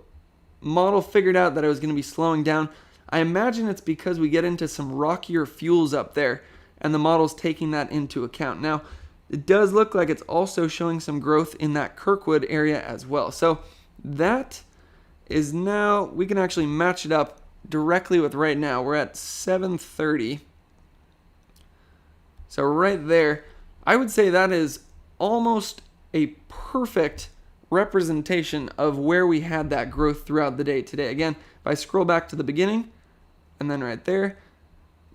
model figured out that it was going to be slowing down. I imagine it's because we get into some rockier fuels up there, and the model's taking that into account. Now, it does look like it's also showing some growth in that Kirkwood area as well. So that is now, we can actually match it up directly with right now. We're at 7:30. So right there, I would say that is almost a perfect representation of where we had that growth throughout the day today. Again, if I scroll back to the beginning, and then right there,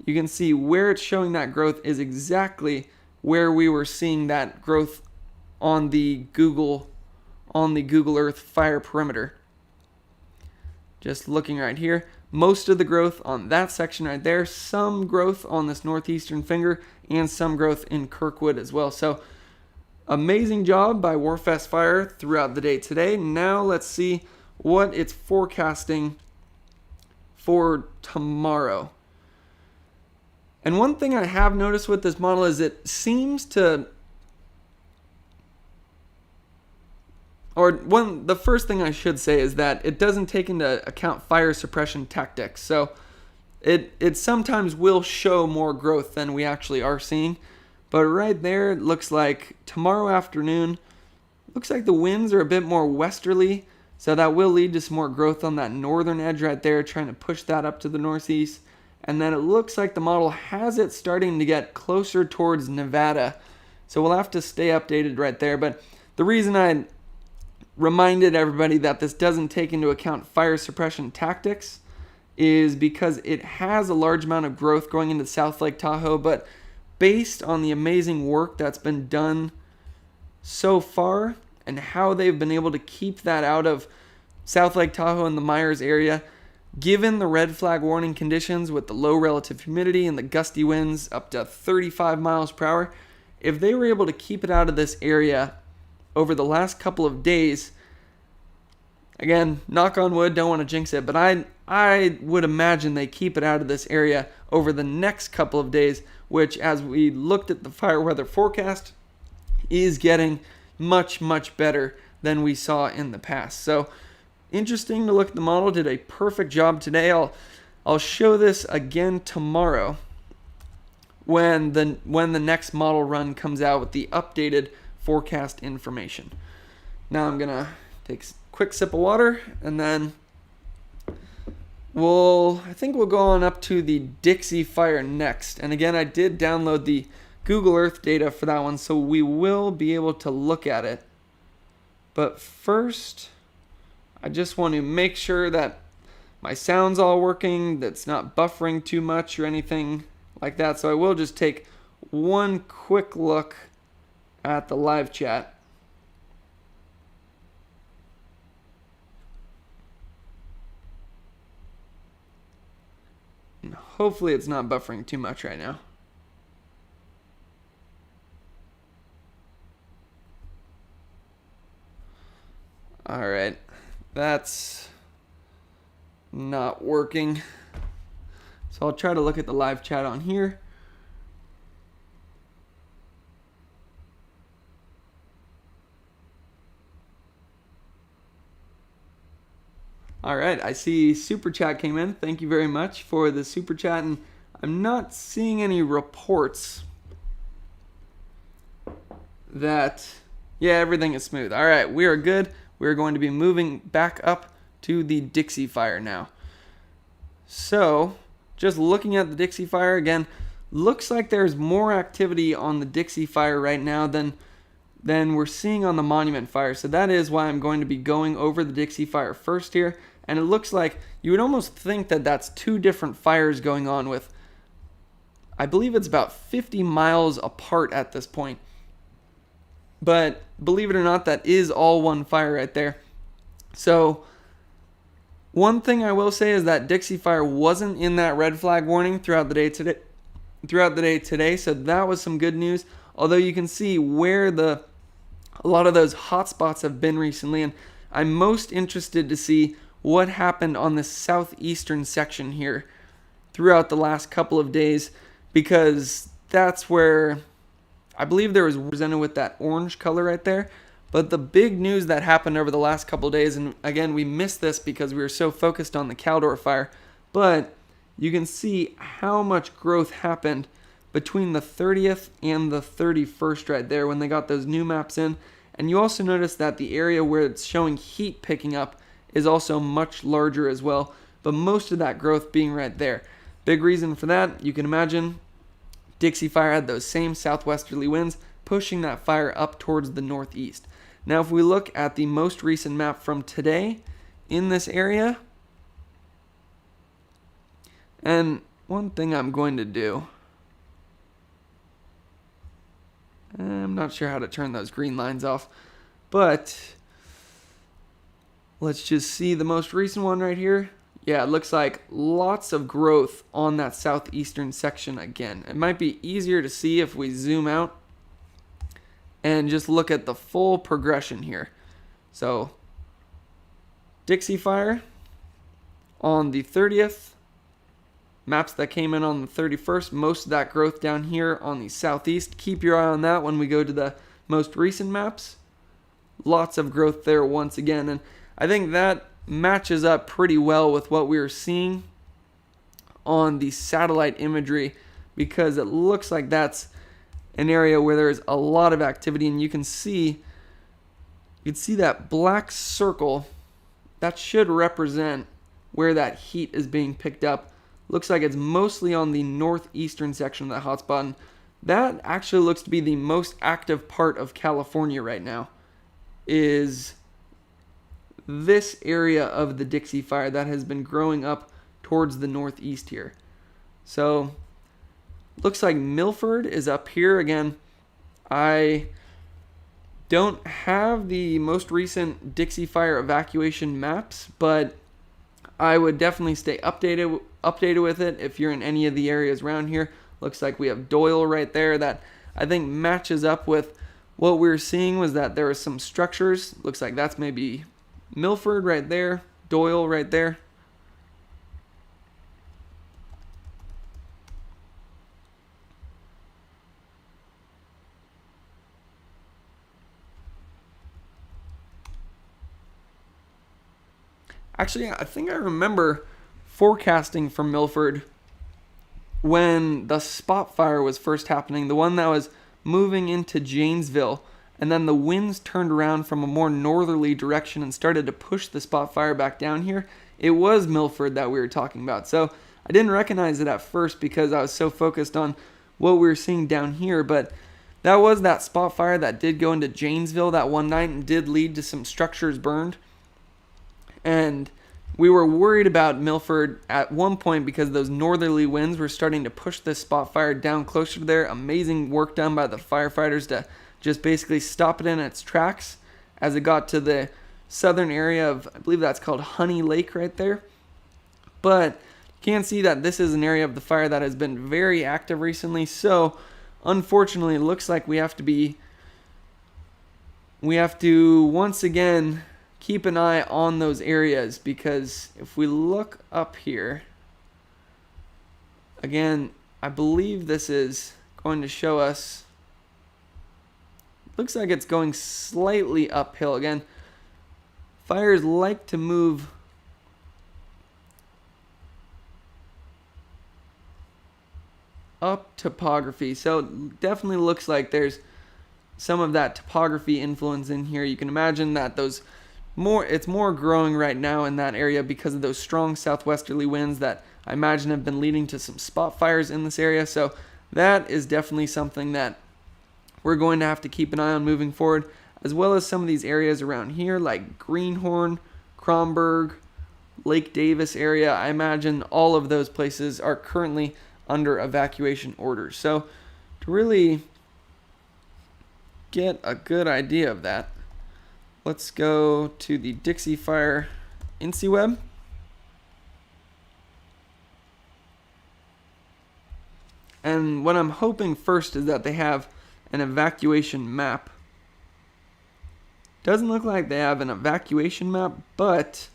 you can see where it's showing that growth is exactly where we were seeing that growth on the Google Earth fire perimeter. Just looking right here, most of the growth on that section right there, some growth on this northeastern finger, and some growth in Kirkwood as well. So amazing job by WRF-SFIRE throughout the day today. Now let's see what it's forecasting for tomorrow. And one thing I have noticed with this model is it seems to, the first thing I should say is that it doesn't take into account fire suppression tactics. So it sometimes will show more growth than we actually are seeing. But right there, it looks like tomorrow afternoon, looks like the winds are a bit more westerly. So that will lead to some more growth on that northern edge right there, trying to push that up to the northeast. And then it looks like the model has it starting to get closer towards Nevada. So we'll have to stay updated right there. But the reason I reminded everybody that this doesn't take into account fire suppression tactics is because it has a large amount of growth going into South Lake Tahoe. But based on the amazing work that's been done so far and how they've been able to keep that out of South Lake Tahoe and the Myers area, given the red flag warning conditions with the low relative humidity and the gusty winds up to 35 miles per hour, if they were able to keep it out of this area over the last couple of days, again, knock on wood, don't want to jinx it, but I would imagine they keep it out of this area over the next couple of days, which, as we looked at the fire weather forecast, is getting much, much better than we saw in the past. So interesting to look at the model. Did a perfect job today. I'll show this again tomorrow when the next model run comes out with the updated forecast information. Now I'm gonna take a quick sip of water, and then I think we'll go on up to the Dixie Fire next. And again, I did download the Google Earth data for that one, so we will be able to look at it. But first, I just want to make sure that my sound's all working, that's not buffering too much or anything like that. So I will just take one quick look at the live chat. And hopefully it's not buffering too much right now. All right, that's not working. So I'll try to look at the live chat on here. All right, I see super chat came in. Thank you very much for the super chat, and I'm not seeing any reports that, yeah, everything is smooth. All right, we are good. We're going to be moving back up to the Dixie Fire now. So, just looking at the Dixie Fire again, looks like there's more activity on the Dixie Fire right now than we're seeing on the Monument Fire. So that is why I'm going to be going over the Dixie Fire first here. And it looks like you would almost think that that's two different fires going on with, I believe it's about 50 miles apart at this point. But believe it or not, that is all one fire right there. So one thing I will say is that Dixie Fire wasn't in that red flag warning throughout the day today. So that was some good news. Although you can see where a lot of those hot spots have been recently. And I'm most interested to see what happened on the southeastern section here throughout the last couple of days, because that's where I believe there was presented with that orange color right there. But the big news that happened over the last couple of days, and again, we missed this because we were so focused on the Caldor Fire, but you can see how much growth happened between the 30th and the 31st right there when they got those new maps in. And you also notice that the area where it's showing heat picking up is also much larger as well, but most of that growth being right there. Big reason for that, you can imagine, Dixie Fire had those same southwesterly winds pushing that fire up towards the northeast. Now if we look at the most recent map from today in this area, And one thing I'm going to do, I'm not sure how to turn those green lines off, but let's just see the most recent one right here. Yeah, it looks like lots of growth on that southeastern section again. It might be easier to see if we zoom out and just look at the full progression here. So, Dixie Fire on the 30th, maps that came in on the 31st, most of that growth down here on the southeast. Keep your eye on that when we go to the most recent maps. Lots of growth there once again, and I think that matches up pretty well with what we were seeing on the satellite imagery, because it looks like that's an area where there's a lot of activity, and you can see that black circle. That should represent where that heat is being picked up. Looks like it's mostly on the northeastern section of the hotspot, and that actually looks to be the most active part of California right now, is this area of the Dixie Fire that has been growing up towards the northeast here. So, looks like Milford is up here again. I don't have the most recent Dixie Fire evacuation maps, but I would definitely stay updated with it if you're in any of the areas around here. Looks like we have Doyle right there that I think matches up with what we were seeing, was that there were some structures. Looks like that's maybe Milford right there, Doyle right there. Actually, I think I remember forecasting from Milford when the spot fire was first happening, the one that was moving into Janesville, and then the winds turned around from a more northerly direction and started to push the spot fire back down here. It was Milford that we were talking about. So I didn't recognize it at first because I was so focused on what we were seeing down here, but that was that spot fire that did go into Janesville that one night and did lead to some structures burned. And we were worried about Milford at one point because those northerly winds were starting to push this spot fire down closer to there. Amazing work done by the firefighters to just basically stop it in its tracks as it got to the southern area of, I believe that's called Honey Lake right there. But you can see that this is an area of the fire that has been very active recently. So unfortunately, it looks like we have to once again keep an eye on those areas, because if we look up here, again, I believe this is going to show us, looks like it's going slightly uphill. Again, fires like to move up topography, so it definitely looks like there's some of that topography influence in here. You can imagine that it's more growing right now in that area because of those strong southwesterly winds that I imagine have been leading to some spot fires in this area. So that is definitely something that we're going to have to keep an eye on moving forward, as well as some of these areas around here like Greenhorn, Kromberg, Lake Davis area. I imagine all of those places are currently under evacuation orders. So to really get a good idea of that, let's go to the Dixie Fire INCIWeb. And what I'm hoping first is that they have an evacuation map. Doesn't look like they have an evacuation map, but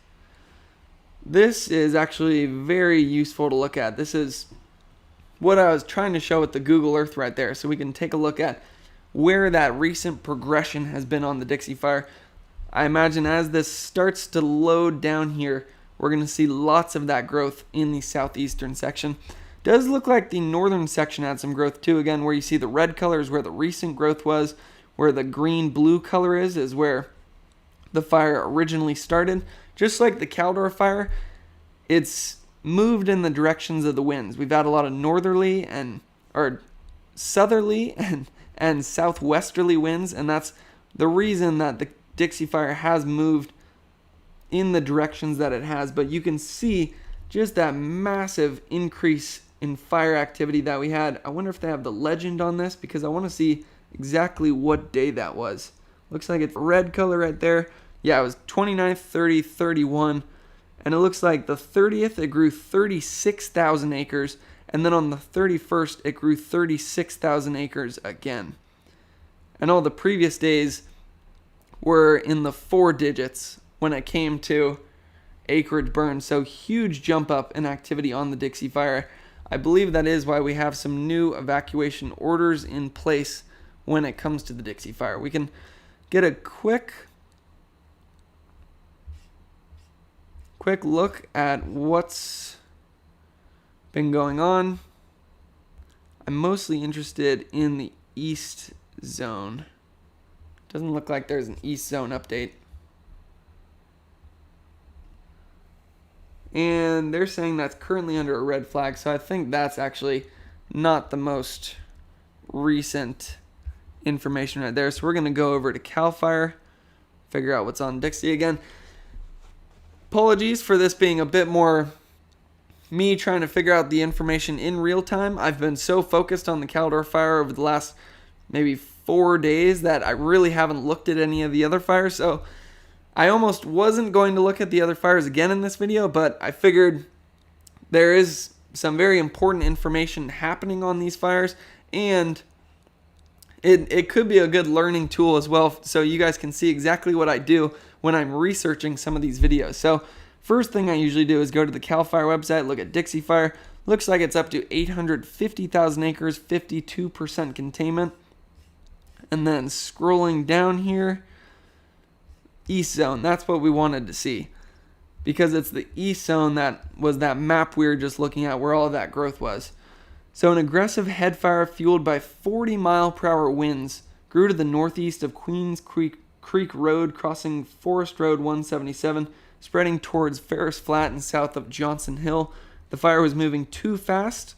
this is actually very useful to look at. This is what I was trying to show with the Google Earth right there, so we can take a look at where that recent progression has been on the Dixie Fire. I imagine as this starts to load down here, we're going to see lots of that growth in the southeastern section. Does look like the northern section had some growth too. Again, where you see the red color is where the recent growth was. Where the green-blue color is where the fire originally started. Just like the Caldor Fire, it's moved in the directions of the winds. We've had a lot of northerly or southerly and southwesterly winds, and that's the reason that the Dixie Fire has moved in the directions that it has. But you can see just that massive increase in fire activity that we had. I wonder if they have the legend on this, because I want to see exactly what day that was. Looks like it's red color right there. Yeah, it was 29th, 30, 31. And it looks like the 30th, it grew 36,000 acres. And then on the 31st, it grew 36,000 acres again. And all the previous days were in the 4 digits when it came to acreage burn. So huge jump up in activity on the Dixie Fire. I believe that is why we have some new evacuation orders in place when it comes to the Dixie Fire. We can get a quick look at what's been going on. I'm mostly interested in the east zone. Doesn't look like there's an east zone update. And they're saying that's currently under a red flag, so I think that's actually not the most recent information right there. So we're going to go over to Calfire, figure out what's on Dixie again. Apologies for this being a bit more me trying to figure out the information in real time. I've been so focused on the Caldor Fire over the last maybe 4 days that I really haven't looked at any of the other fires. So I almost wasn't going to look at the other fires again in this video, but I figured there is some very important information happening on these fires, and it could be a good learning tool as well, so you guys can see exactly what I do when I'm researching some of these videos. So first thing I usually do is go to the Cal Fire website, look at Dixie Fire. Looks like it's up to 850,000 acres, 52% containment. And then scrolling down here, east zone, that's what we wanted to see, because it's the east zone that was that map we were just looking at where all of that growth was. So an aggressive headfire fueled by 40-mile-per-hour winds grew to the northeast of Queens Creek Road, crossing Forest Road 177, spreading towards Ferris Flat and south of Johnson Hill. The fire was moving too fast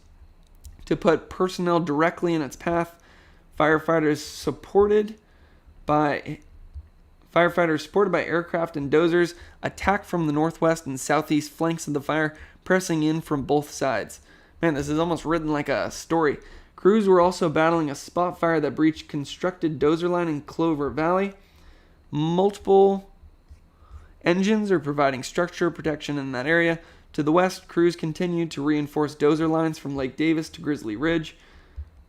to put personnel directly in its path. Firefighters supported by aircraft and dozers attacked from the northwest and southeast flanks of the fire, pressing in from both sides. Man, this is almost written like a story. Crews were also battling a spot fire that breached constructed dozer line in Clover Valley. Multiple engines are providing structure protection in that area. To the west, crews continued to reinforce dozer lines from Lake Davis to Grizzly Ridge.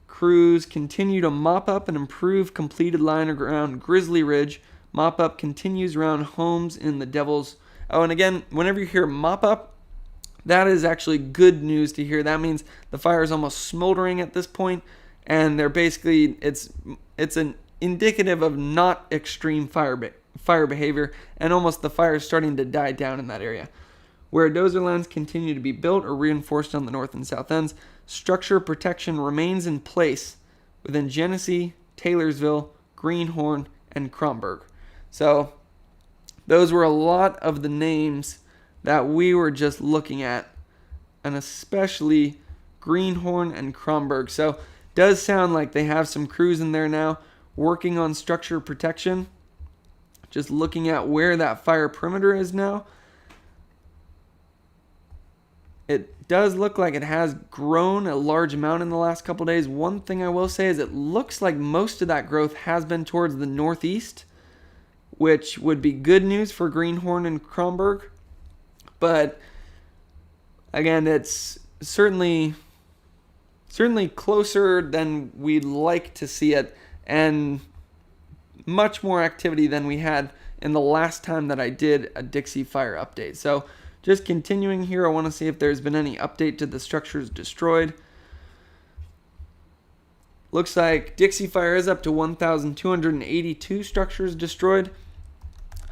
Crews continue to mop up and improve completed line around Grizzly Ridge. Mop up continues around homes in the Devil's. Oh, and again, whenever you hear mop up, that is actually good news to hear. That means the fire is almost smoldering at this point, and they're basically, it's an indicative of not extreme fire behavior, and almost the fire is starting to die down in that area. Where dozer lines continue to be built or reinforced on the north and south ends, structure protection remains in place within Genesee, Taylorsville, Greenhorn, and Kromberg. So those were a lot of the names that we were just looking at, and especially Greenhorn and Kromberg. So does sound like they have some crews in there now working on structure protection. Just looking at where that fire perimeter is now, it does look like it has grown a large amount in the last couple days. One thing I will say is it looks like most of that growth has been towards the northeast, which would be good news for Greenhorn and Kromberg. But again, it's certainly closer than we'd like to see it, and much more activity than we had in the last time that I did a Dixie Fire update. So just continuing here, I want to see if there's been any update to the structures destroyed. Looks like Dixie Fire is up to 1,282 structures destroyed.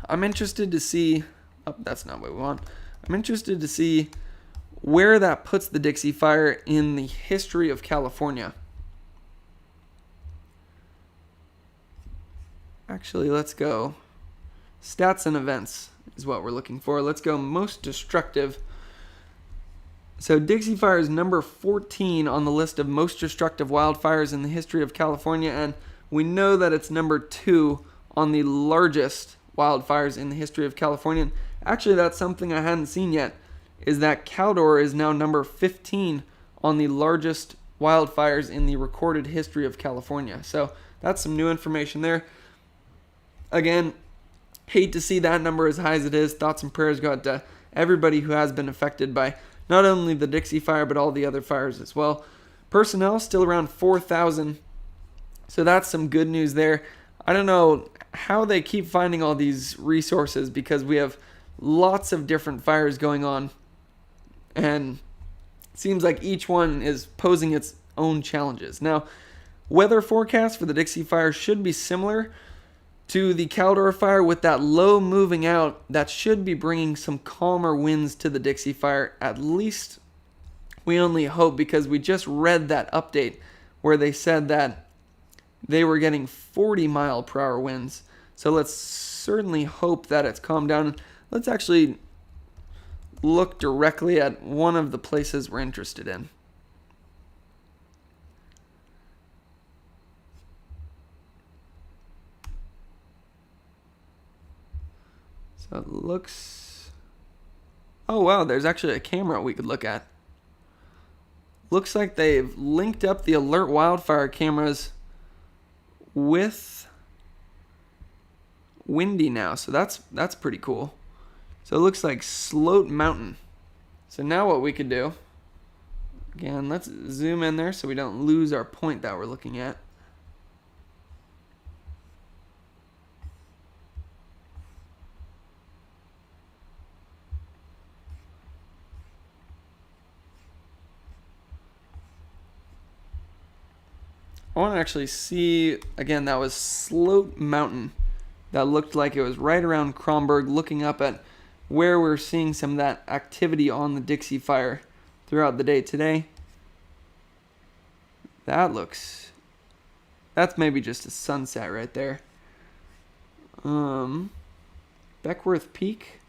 I'm interested to see, oh, that's not what we want. I'm interested to see where that puts the Dixie Fire in the history of California. Actually, let's go. Stats and events is what we're looking for. Let's go most destructive. So Dixie Fire is number 14 on the list of most destructive wildfires in the history of California, and we know that it's number 2 on the largest wildfires in the history of California. And actually, that's something I hadn't seen yet. is that Caldor is now number 15 on the largest wildfires in the recorded history of California. So that's some new information there. Again, hate to see that number as high as it is. Thoughts and prayers go out to everybody who has been affected by not only the Dixie Fire, but all the other fires as well. Personnel still around 4,000. So that's some good news there. I don't know how they keep finding all these resources, because we have lots of different fires going on. And it seems like each one is posing its own challenges. Now, weather forecast for the Dixie Fire should be similar to the Caldor Fire, with that low moving out. That should be bringing some calmer winds to the Dixie Fire. At least we only hope, because we just read that update where they said that they were getting 40-mile-per-hour winds. So let's certainly hope that it's calmed down. Let's actually look directly at one of the places we're interested in. So it looks... Oh wow, there's actually a camera we could look at. Looks like they've linked up the alert wildfire cameras with Windy now. So that's pretty cool. So it looks like Sloat Mountain. So now what we could do, again, let's zoom in there so we don't lose our point that we're looking at. I want to actually see, again, that was Sloat Mountain. That looked like it was right around Kronberg, looking up at where we're seeing some of that activity on the Dixie Fire throughout the day today. That's maybe just a sunset right there. Beckworth Peak.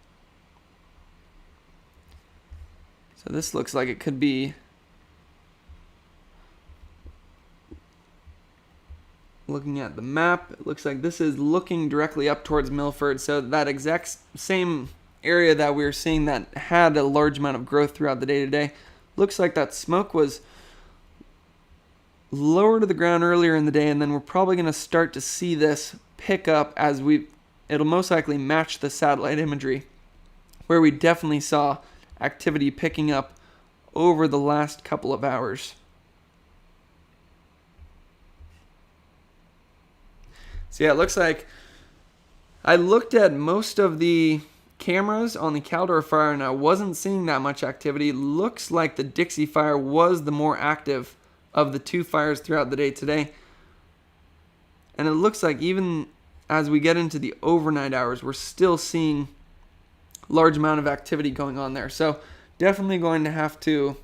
So this looks like it could be... Looking at the map, it looks like this is looking directly up towards Milford. So that exact same area that we were seeing that had a large amount of growth throughout the day today, looks like that smoke was lower to the ground earlier in the day, and then we're probably going to start to see this pick up as it'll most likely match the satellite imagery, where we definitely saw activity picking up over the last couple of hours. So yeah, it looks like I looked at most of the cameras on the Caldor Fire and I wasn't seeing that much activity. Looks like the Dixie Fire was the more active of the two fires throughout the day today. And it looks like even as we get into the overnight hours, we're still seeing a large amount of activity going on there. So definitely going to have to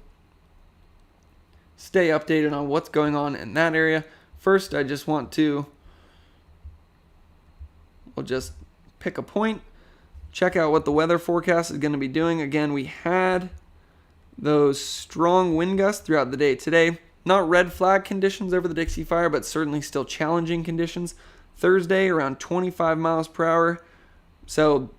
stay updated on what's going on in that area. First, I just want to... We'll just pick a point, check out what the weather forecast is going to be doing. Again, we had those strong wind gusts throughout the day today. Not red flag conditions over the Dixie Fire, but certainly still challenging conditions. Thursday, around 25 miles per hour. So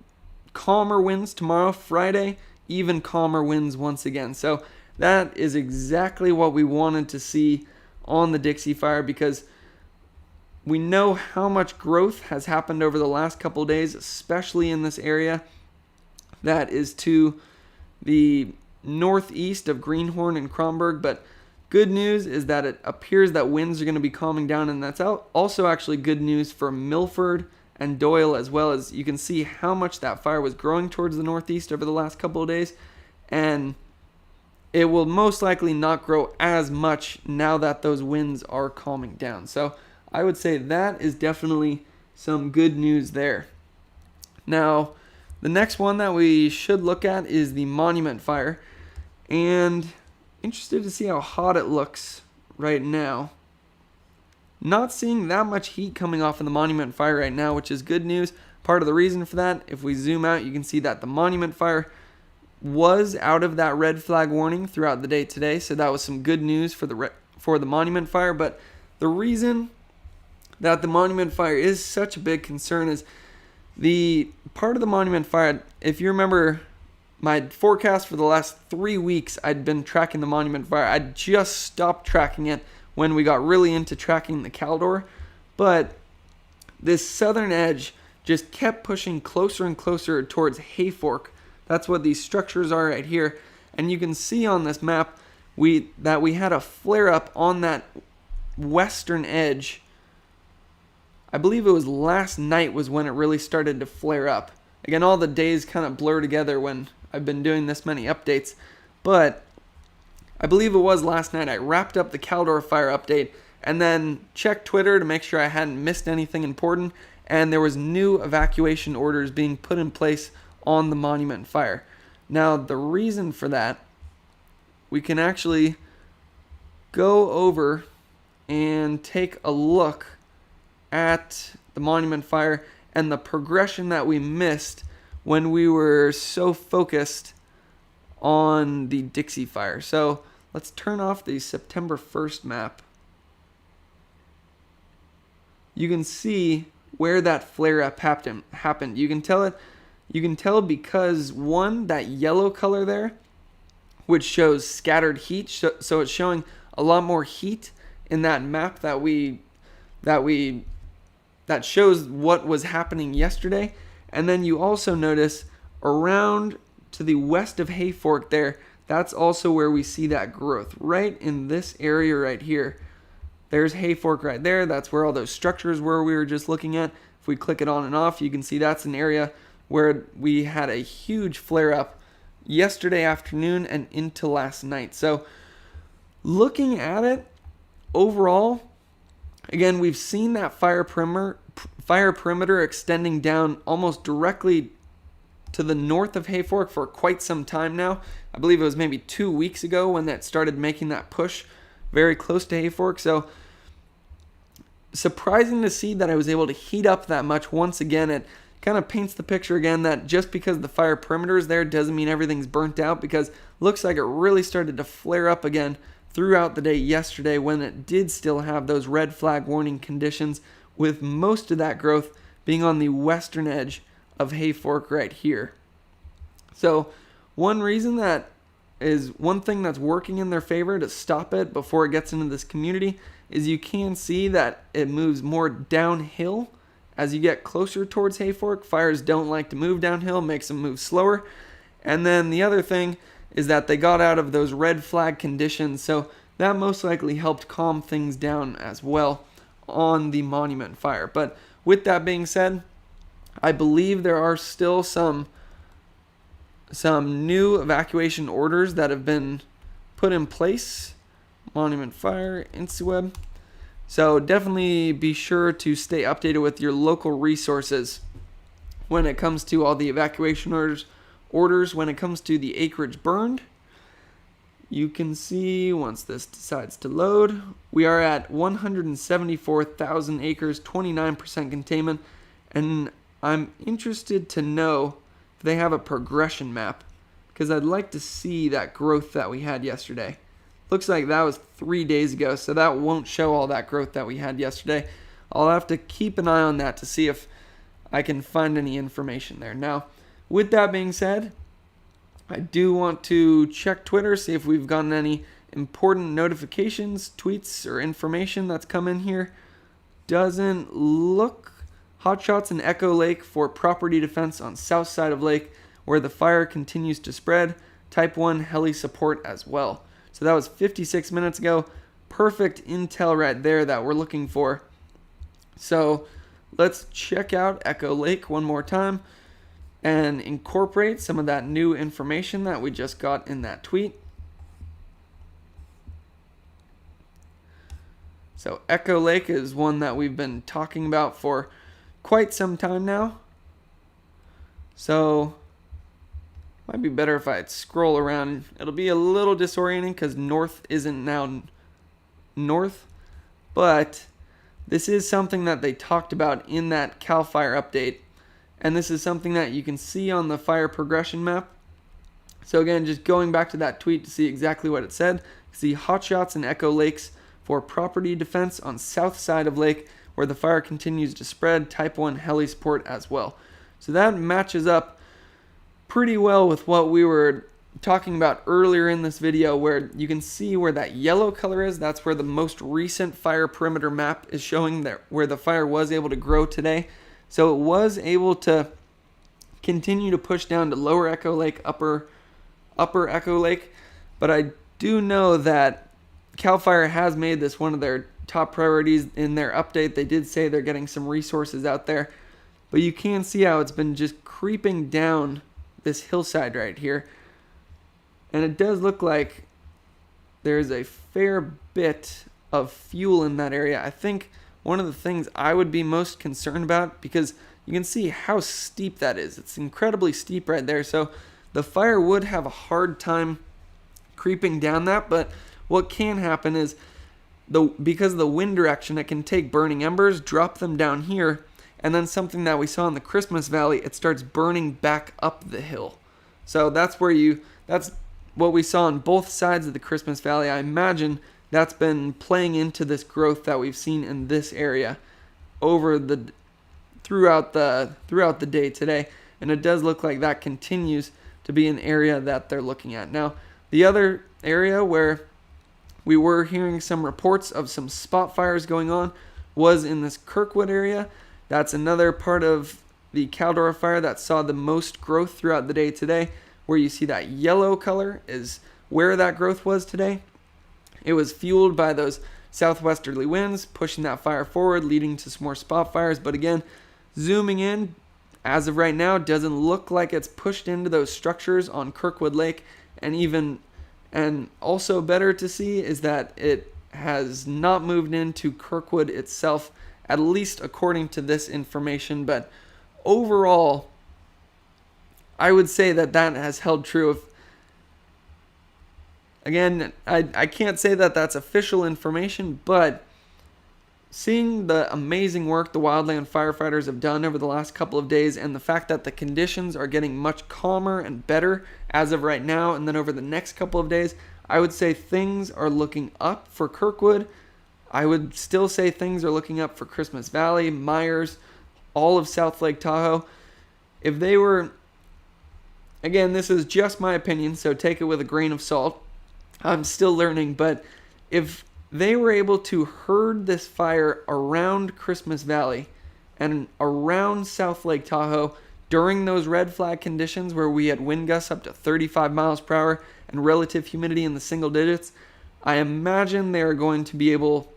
calmer winds tomorrow. Friday, even calmer winds once again. So that is exactly what we wanted to see on the Dixie Fire, because we know how much growth has happened over the last couple of days, especially in this area that is to the northeast of Greenhorn and Kronberg. But good news is that it appears that winds are going to be calming down, and that's also actually good news for Milford and Doyle as well. As you can see how much that fire was growing towards the northeast over the last couple of days, and it will most likely not grow as much now that those winds are calming down. So I would say that is definitely some good news there. Now, the next one that we should look at is the Monument Fire. And interested to see how hot it looks right now. Not seeing that much heat coming off of the Monument Fire right now, which is good news. Part of the reason for that, if we zoom out, you can see that the Monument Fire was out of that red flag warning throughout the day today. So that was some good news for the Monument Fire. But the reason that the Monument Fire is such a big concern is the part of the Monument Fire, if you remember my forecast for the last 3 weeks, I'd been tracking the Monument Fire. I'd just stopped tracking it when we got really into tracking the Caldor, but this southern edge just kept pushing closer and closer towards Hayfork. That's what these structures are right here. And you can see on this map that we had a flare up on that western edge. I believe it was last night was when it really started to flare up. Again, all the days kind of blur together when I've been doing this many updates, but I believe it was last night. I wrapped up the Caldor Fire update and then checked Twitter to make sure I hadn't missed anything important, and there was new evacuation orders being put in place on the Monument Fire. Now, the reason for that, we can actually go over and take a look at the Monument Fire and the progression that we missed when we were so focused on the Dixie Fire. So let's turn off the September 1st map. You can see where that flare up happened. You can tell because one, that yellow color there, which shows scattered heat, so it's showing a lot more heat in that map that shows what was happening yesterday. And then you also notice around to the west of Hayfork there, that's also where we see that growth, right in this area right here. There's Hayfork right there. That's where all those structures were we were just looking at. If we click it on and off, you can see that's an area where we had a huge flare up yesterday afternoon and into last night. So looking at it overall, again, we've seen that fire perimeter extending down almost directly to the north of Hayfork for quite some time now. I believe it was maybe 2 weeks ago when that started making that push very close to Hayfork. So surprising to see that I was able to heat up that much once again. It kind of paints the picture again that just because the fire perimeter is there doesn't mean everything's burnt out, because it looks like it really started to flare up again throughout the day yesterday when it did still have those red flag warning conditions, with most of that growth being on the western edge of Hayfork right here. So one thing that's working in their favor to stop it before it gets into this community is you can see that it moves more downhill as you get closer towards Hayfork. Fires don't like to move downhill, makes them move slower. And then the other thing is that they got out of those red flag conditions, so that most likely helped calm things down as well on the Monument Fire. But with that being said, I believe there are still some new evacuation orders that have been put in place. Monument Fire, InstaWeb. So definitely be sure to stay updated with your local resources when it comes to all the evacuation orders. When it comes to the acreage burned, you can see once this decides to load, we are at 174,000 acres, 29% containment, and I'm interested to know if they have a progression map, because I'd like to see that growth that we had yesterday. Looks like that was 3 days ago, so that won't show all that growth that we had yesterday. I'll have to keep an eye on that to see if I can find any information there. Now, with that being said, I do want to check Twitter, see if we've gotten any important notifications, tweets, or information that's come in here. Doesn't look. Hotshots in Echo Lake for property defense on south side of lake where the fire continues to spread. Type 1 heli support as well. So that was 56 minutes ago. Perfect intel right there that we're looking for. So let's check out Echo Lake one more time and incorporate some of that new information that we just got in that tweet. So Echo Lake is one that we've been talking about for quite some time now. So might be better if I scroll around. It'll be a little disorienting because north isn't now north, but this is something that they talked about in that Cal Fire update, and this is something that you can see on the fire progression map. So again, just going back to that tweet to see exactly what it said. See hotshots in Echo Lakes for property defense on south side of lake where the fire continues to spread. Type 1 heli support as well. So that matches up pretty well with what we were talking about earlier in this video, where you can see where that yellow color is. That's where the most recent fire perimeter map is showing that where the fire was able to grow today. So it was able to continue to push down to lower Echo Lake, upper Echo Lake. But I do know that CAL FIRE has made this one of their top priorities. In their update, they did say they're getting some resources out there. But you can see how it's been just creeping down this hillside right here. And it does look like there's a fair bit of fuel in that area. I think one of the things I would be most concerned about, because you can see how steep that is. It's incredibly steep right there. So the fire would have a hard time creeping down that. But what can happen is, because of the wind direction, it can take burning embers, drop them down here, and then something that we saw in the Christmas Valley, it starts burning back up the hill. So that's what we saw on both sides of the Christmas Valley. I imagine that's been playing into this growth that we've seen in this area throughout the day today. And it does look like that continues to be an area that they're looking at. Now, the other area where we were hearing some reports of some spot fires going on was in this Kirkwood area. That's another part of the Caldor Fire that saw the most growth throughout the day today. Where you see that yellow color is where that growth was today. It was fueled by those southwesterly winds pushing that fire forward, leading to some more spot fires. But again, zooming in, as of right now, doesn't look like it's pushed into those structures on Kirkwood Lake. And also better to see is that it has not moved into Kirkwood itself, at least according to this information. But overall, I would say that has held true. Again, I can't say that that's official information, but seeing the amazing work the wildland firefighters have done over the last couple of days, and the fact that the conditions are getting much calmer and better as of right now, and then over the next couple of days, I would say things are looking up for Kirkwood. I would still say things are looking up for Christmas Valley, Myers, all of South Lake Tahoe. If they were, again, this is just my opinion, so take it with a grain of salt. I'm still learning, but if they were able to herd this fire around Christmas Valley and around South Lake Tahoe during those red flag conditions where we had wind gusts up to 35 miles per hour and relative humidity in the single digits, I imagine they're going to be able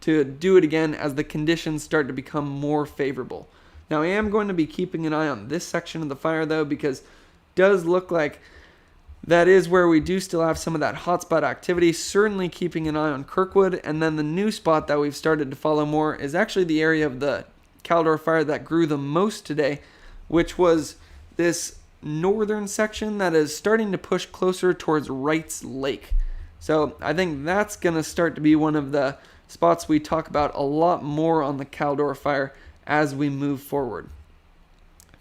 to do it again as the conditions start to become more favorable. Now, I am going to be keeping an eye on this section of the fire, though, because it does look like that is where we do still have some of that hotspot activity. Certainly keeping an eye on Kirkwood. And then the new spot that we've started to follow more is actually the area of the Caldor Fire that grew the most today, which was this northern section that is starting to push closer towards Wrights Lake. So I think that's going to start to be one of the spots we talk about a lot more on the Caldor Fire as we move forward.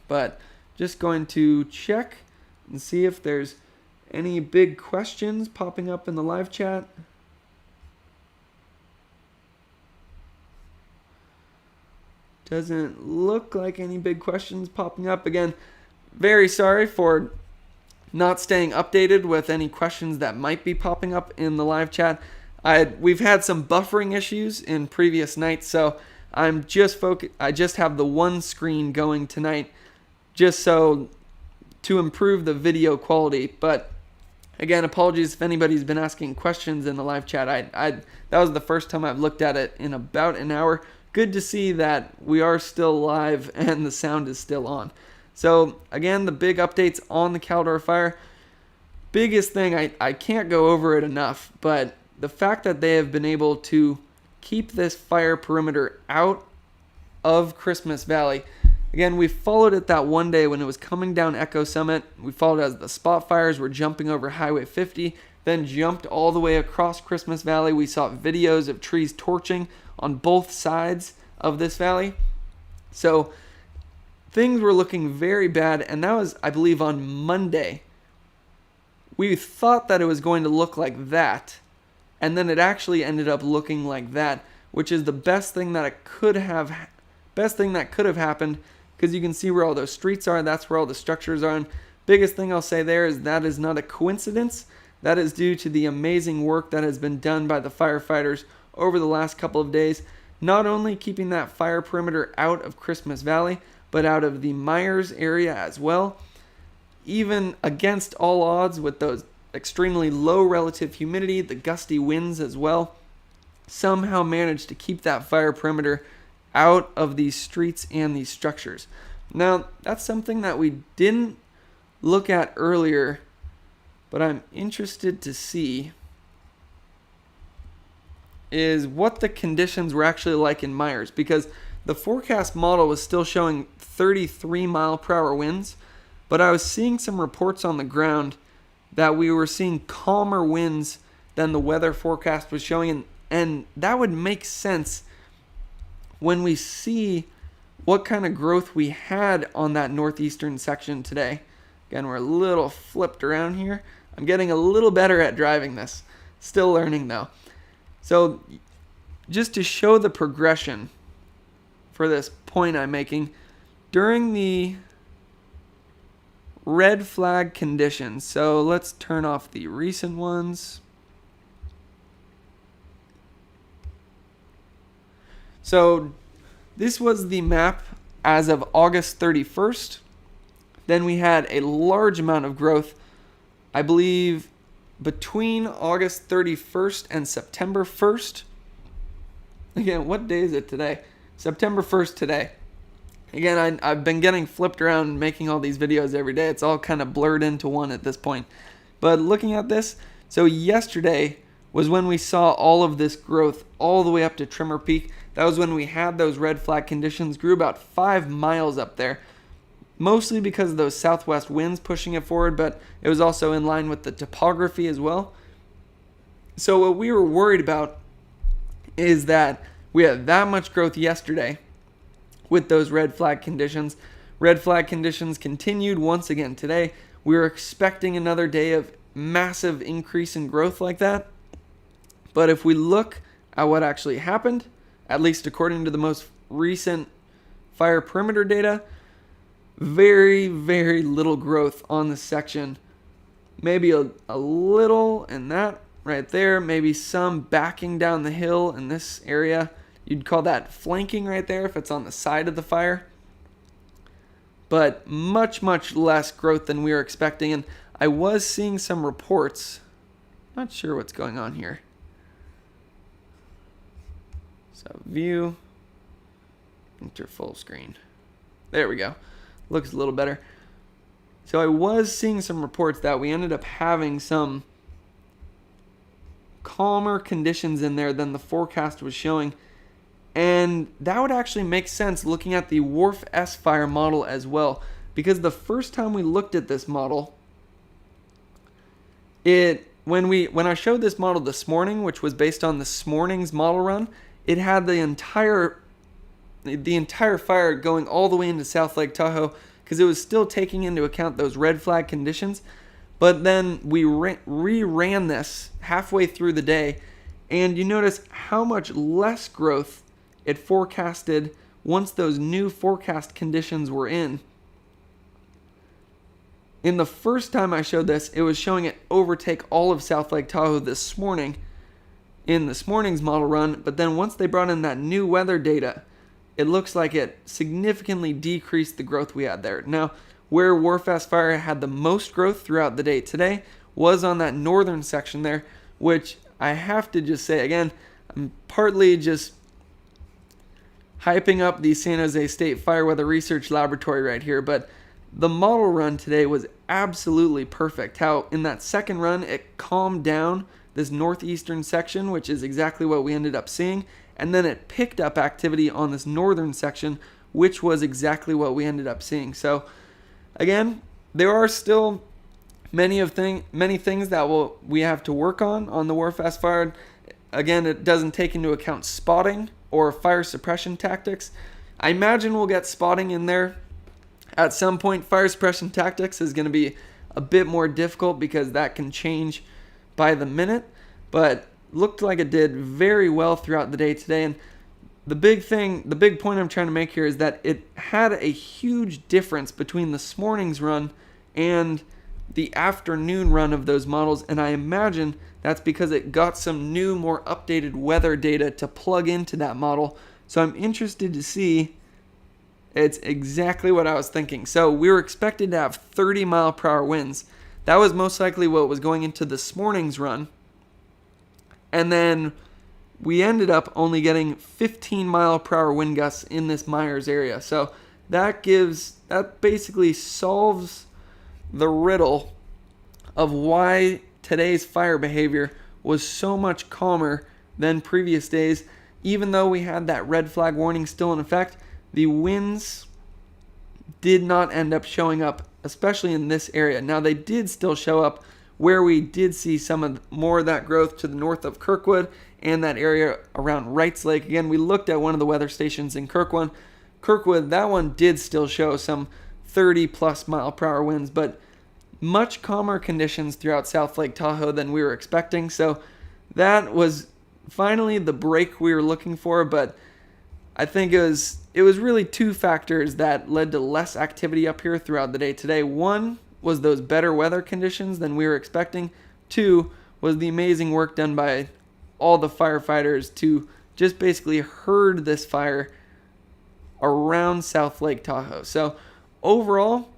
But just going to check and see if there's any big questions popping up in the live chat. Doesn't look like any big questions popping up. Again, very sorry for not staying updated with any questions that might be popping up in the live chat. We've had some buffering issues in previous nights, so I just have the one screen going tonight, just so to improve the video quality. But again, apologies if anybody's been asking questions in the live chat. That was the first time I've looked at it in about an hour. Good to see that we are still live and the sound is still on. So again, the big updates on the Caldor Fire. Biggest thing, I can't go over it enough, but the fact that they have been able to keep this fire perimeter out of Christmas Valley. Again, we followed it that one day when it was coming down Echo Summit. We followed as the spot fires were jumping over Highway 50, then jumped all the way across Christmas Valley. We saw videos of trees torching on both sides of this valley. So things were looking very bad, and that was, I believe, on Monday. We thought that it was going to look like that, and then it actually ended up looking like that, which is the best thing that could have happened, because you can see where all those streets are. That's where all the structures are. And biggest thing I'll say there is that is not a coincidence. That is due to the amazing work that has been done by the firefighters over the last couple of days, not only keeping that fire perimeter out of Christmas Valley, but out of the Myers area as well. Even against all odds with those extremely low relative humidity, the gusty winds as well, somehow managed to keep that fire perimeter out of these streets and these structures. Now, that's something that we didn't look at earlier, but I'm interested to see is what the conditions were actually like in Myers, because the forecast model was still showing 33 mile per hour winds, but I was seeing some reports on the ground that we were seeing calmer winds than the weather forecast was showing, and that would make sense when we see what kind of growth we had on that northeastern section today. Again, we're a little flipped around here. I'm getting a little better at driving this. Still learning though. So just to show the progression for this point I'm making, during the red flag conditions, so let's turn off the recent ones. So this was the map as of August 31st. Then we had a large amount of growth, I believe, between August 31st and September 1st. Again, what day is it today? September 1st today. Again, I've been getting flipped around and making all these videos every day. It's all kind of blurred into one at this point. But looking at this, so yesterday was when we saw all of this growth all the way up to Trimmer Peak. That was when we had those red flag conditions, grew about 5 miles up there, mostly because of those southwest winds pushing it forward, but it was also in line with the topography as well. So what we were worried about is that we had that much growth yesterday with those red flag conditions. Red flag conditions continued once again today. We were expecting another day of massive increase in growth like that. But if we look at what actually happened, at least according to the most recent fire perimeter data, very, very little growth on this section. Maybe a little in that right there, maybe some backing down the hill in this area. You'd call that flanking right there if it's on the side of the fire. But much, much less growth than we were expecting. And I was seeing some reports. Not sure what's going on here. So view, enter full screen. There we go. Looks a little better. So I was seeing some reports that we ended up having some calmer conditions in there than the forecast was showing. And that would actually make sense looking at the WRF-SFIRE model as well. Because the first time we looked at this model, when I showed this model this morning, which was based on this morning's model run, it had the entire fire going all the way into South Lake Tahoe because it was still taking into account those red flag conditions. But then we reran this halfway through the day, and you notice how much less growth it forecasted once those new forecast conditions were in. In the first time I showed this, it was showing it overtake all of South Lake Tahoe this morning in this morning's model run, but then once they brought in that new weather data, it looks like it significantly decreased the growth we had there. Now, where WRF-SFIRE had the most growth throughout the day today was on that northern section there, which I have to just say, again, I'm partly just hyping up the San Jose State Fire Weather Research Laboratory right here, but the model run today was absolutely perfect. How in that second run, it calmed down this northeastern section, which is exactly what we ended up seeing, and then it picked up activity on this northern section, which was exactly what we ended up seeing. So again, there are still many things that we have to work on the WRF-SFIRE. Again, it doesn't take into account spotting or fire suppression tactics. I imagine we'll get spotting in there at some point. Fire suppression tactics is going to be a bit more difficult because that can change by the minute, but looked like it did very well throughout the day today. And the big point I'm trying to make here is that it had a huge difference between this morning's run and the afternoon run of those models, and I imagine that's because it got some new, more updated weather data to plug into that model. So I'm interested to see. It's exactly what I was thinking. So we were expected to have 30 mile per hour winds. That was most likely what was going into this morning's run. And then we ended up only getting 15 mile per hour wind gusts in this Myers area. So that basically solves the riddle of why today's fire behavior was so much calmer than previous days. Even though we had that red flag warning still in effect, the winds did not end up showing up, especially in this area. Now, they did still show up where we did see more of that growth to the north of Kirkwood and that area around Wrights Lake. Again, we looked at one of the weather stations in Kirkwood. That one did still show some 30 plus mile per hour winds, but much calmer conditions throughout South Lake Tahoe than we were expecting. So that was finally the break we were looking for, but I think it was really two factors that led to less activity up here throughout the day today. One was those better weather conditions than we were expecting. Two was the amazing work done by all the firefighters to just basically herd this fire around South Lake Tahoe. So overall,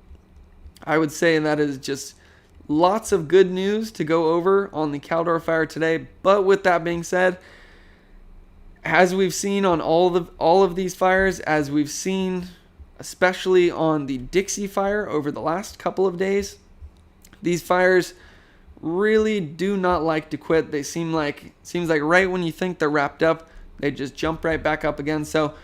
I would say that is just lots of good news to go over on the Caldor Fire today. But with that being said, as we've seen on all of these fires, as we've seen especially on the Dixie Fire over the last couple of days, these fires really do not like to quit. They seems like right when you think they're wrapped up, they just jump right back up again. So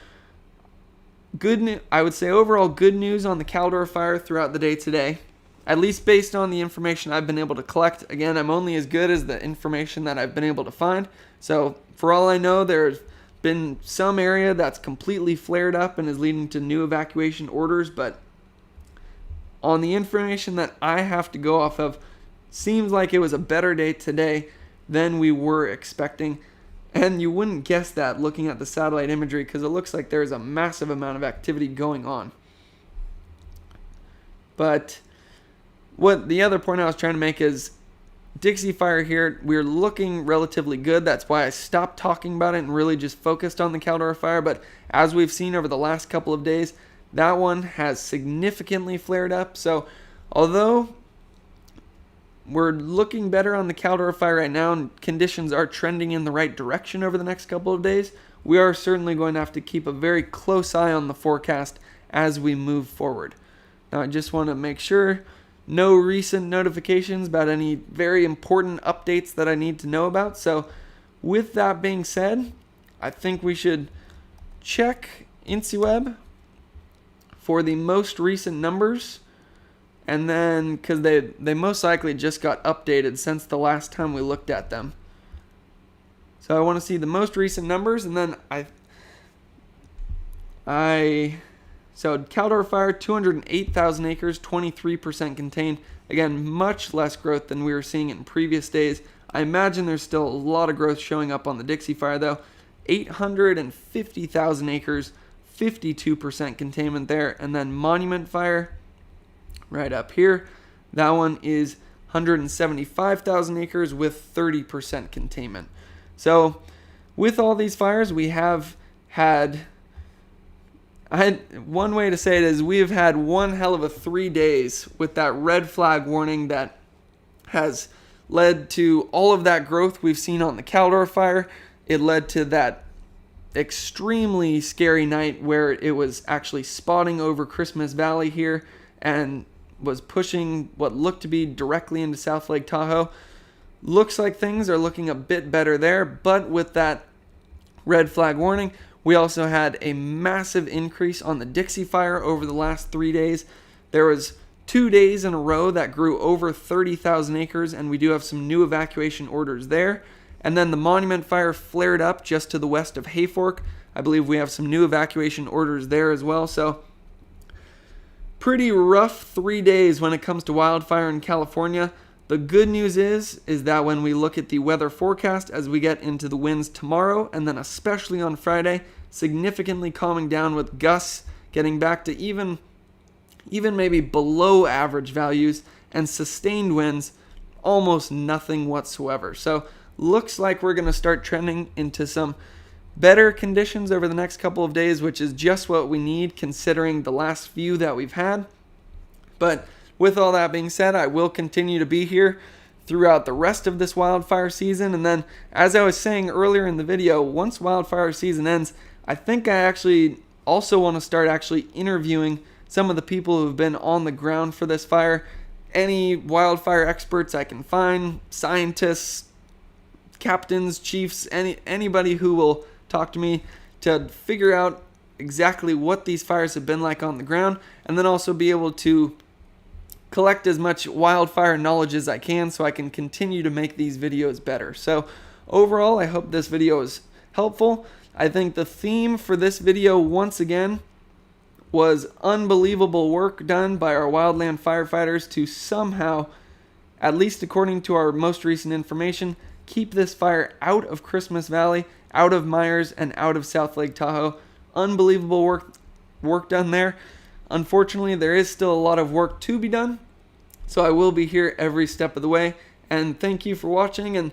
I would say overall good news on the Caldor Fire throughout the day today, at least based on the information I've been able to collect. Again, I'm only as good as the information that I've been able to find. So for all I know, there's been some area that's completely flared up and is leading to new evacuation orders, but on the information that I have to go off of, seems like it was a better day today than we were expecting. And you wouldn't guess that looking at the satellite imagery, because it looks like there's a massive amount of activity going on. But what the other point I was trying to make is Dixie Fire here, we're looking relatively good. That's why I stopped talking about it and really just focused on the Caldor Fire. But as we've seen over the last couple of days, that one has significantly flared up. So although we're looking better on the Caldor Fire right now and conditions are trending in the right direction over the next couple of days, we are certainly going to have to keep a very close eye on the forecast as we move forward. Now, I just want to make sure no recent notifications about any very important updates that I need to know about. So with that being said, I think we should check InciWeb for the most recent numbers, and then because they most likely just got updated since the last time we looked at them. So I want to see the most recent numbers, and then so Caldor Fire, 208,000 acres, 23% contained. Again, much less growth than we were seeing in previous days. I imagine there's still a lot of growth showing up on the Dixie Fire though. 850,000 acres, 52% containment there. And then Monument Fire, right up here, that one is 175,000 acres with 30% containment. So with all these fires, we have had... one way to say it is we have had one hell of a 3 days with that red flag warning that has led to all of that growth we've seen on the Caldor Fire. It led to that extremely scary night where it was actually spotting over Christmas Valley here and was pushing what looked to be directly into South Lake Tahoe. Looks like things are looking a bit better there, but with that red flag warning, we also had a massive increase on the Dixie Fire over the last 3 days. There was 2 days in a row that grew over 30,000 acres, and we do have some new evacuation orders there. And then the Monument Fire flared up just to the west of Hayfork. I believe we have some new evacuation orders there as well. So pretty rough 3 days when it comes to wildfire in California. The good news is that when we look at the weather forecast as we get into the winds tomorrow and then especially on Friday, significantly calming down, with gusts getting back to even maybe below average values, and sustained winds almost nothing whatsoever. So looks like we're going to start trending into some better conditions over the next couple of days, which is just what we need considering the last few that we've had. But with all that being said, I will continue to be here throughout the rest of this wildfire season. And then, as I was saying earlier in the video, once wildfire season ends, I think I actually also want to start interviewing some of the people who have been on the ground for this fire. Any wildfire experts I can find, scientists, captains, chiefs, anybody who will talk to me to figure out exactly what these fires have been like on the ground, and then also be able to collect as much wildfire knowledge as I can so I can continue to make these videos better. So overall, I hope this video is helpful. I think the theme for this video, once again, was unbelievable work done by our wildland firefighters to somehow, at least according to our most recent information, keep this fire out of Christmas Valley, out of Myers, and out of South Lake Tahoe. Unbelievable work done there. Unfortunately, there is still a lot of work to be done, so I will be here every step of the way. And thank you for watching, and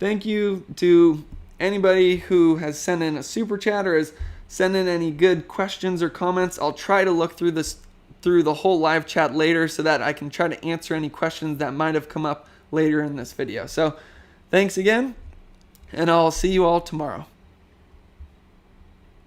thank you to anybody who has sent in a super chat or has sent in any good questions or comments. I'll try to look through the whole live chat later so that I can try to answer any questions that might have come up later in this video. So thanks again, and I'll see you all tomorrow.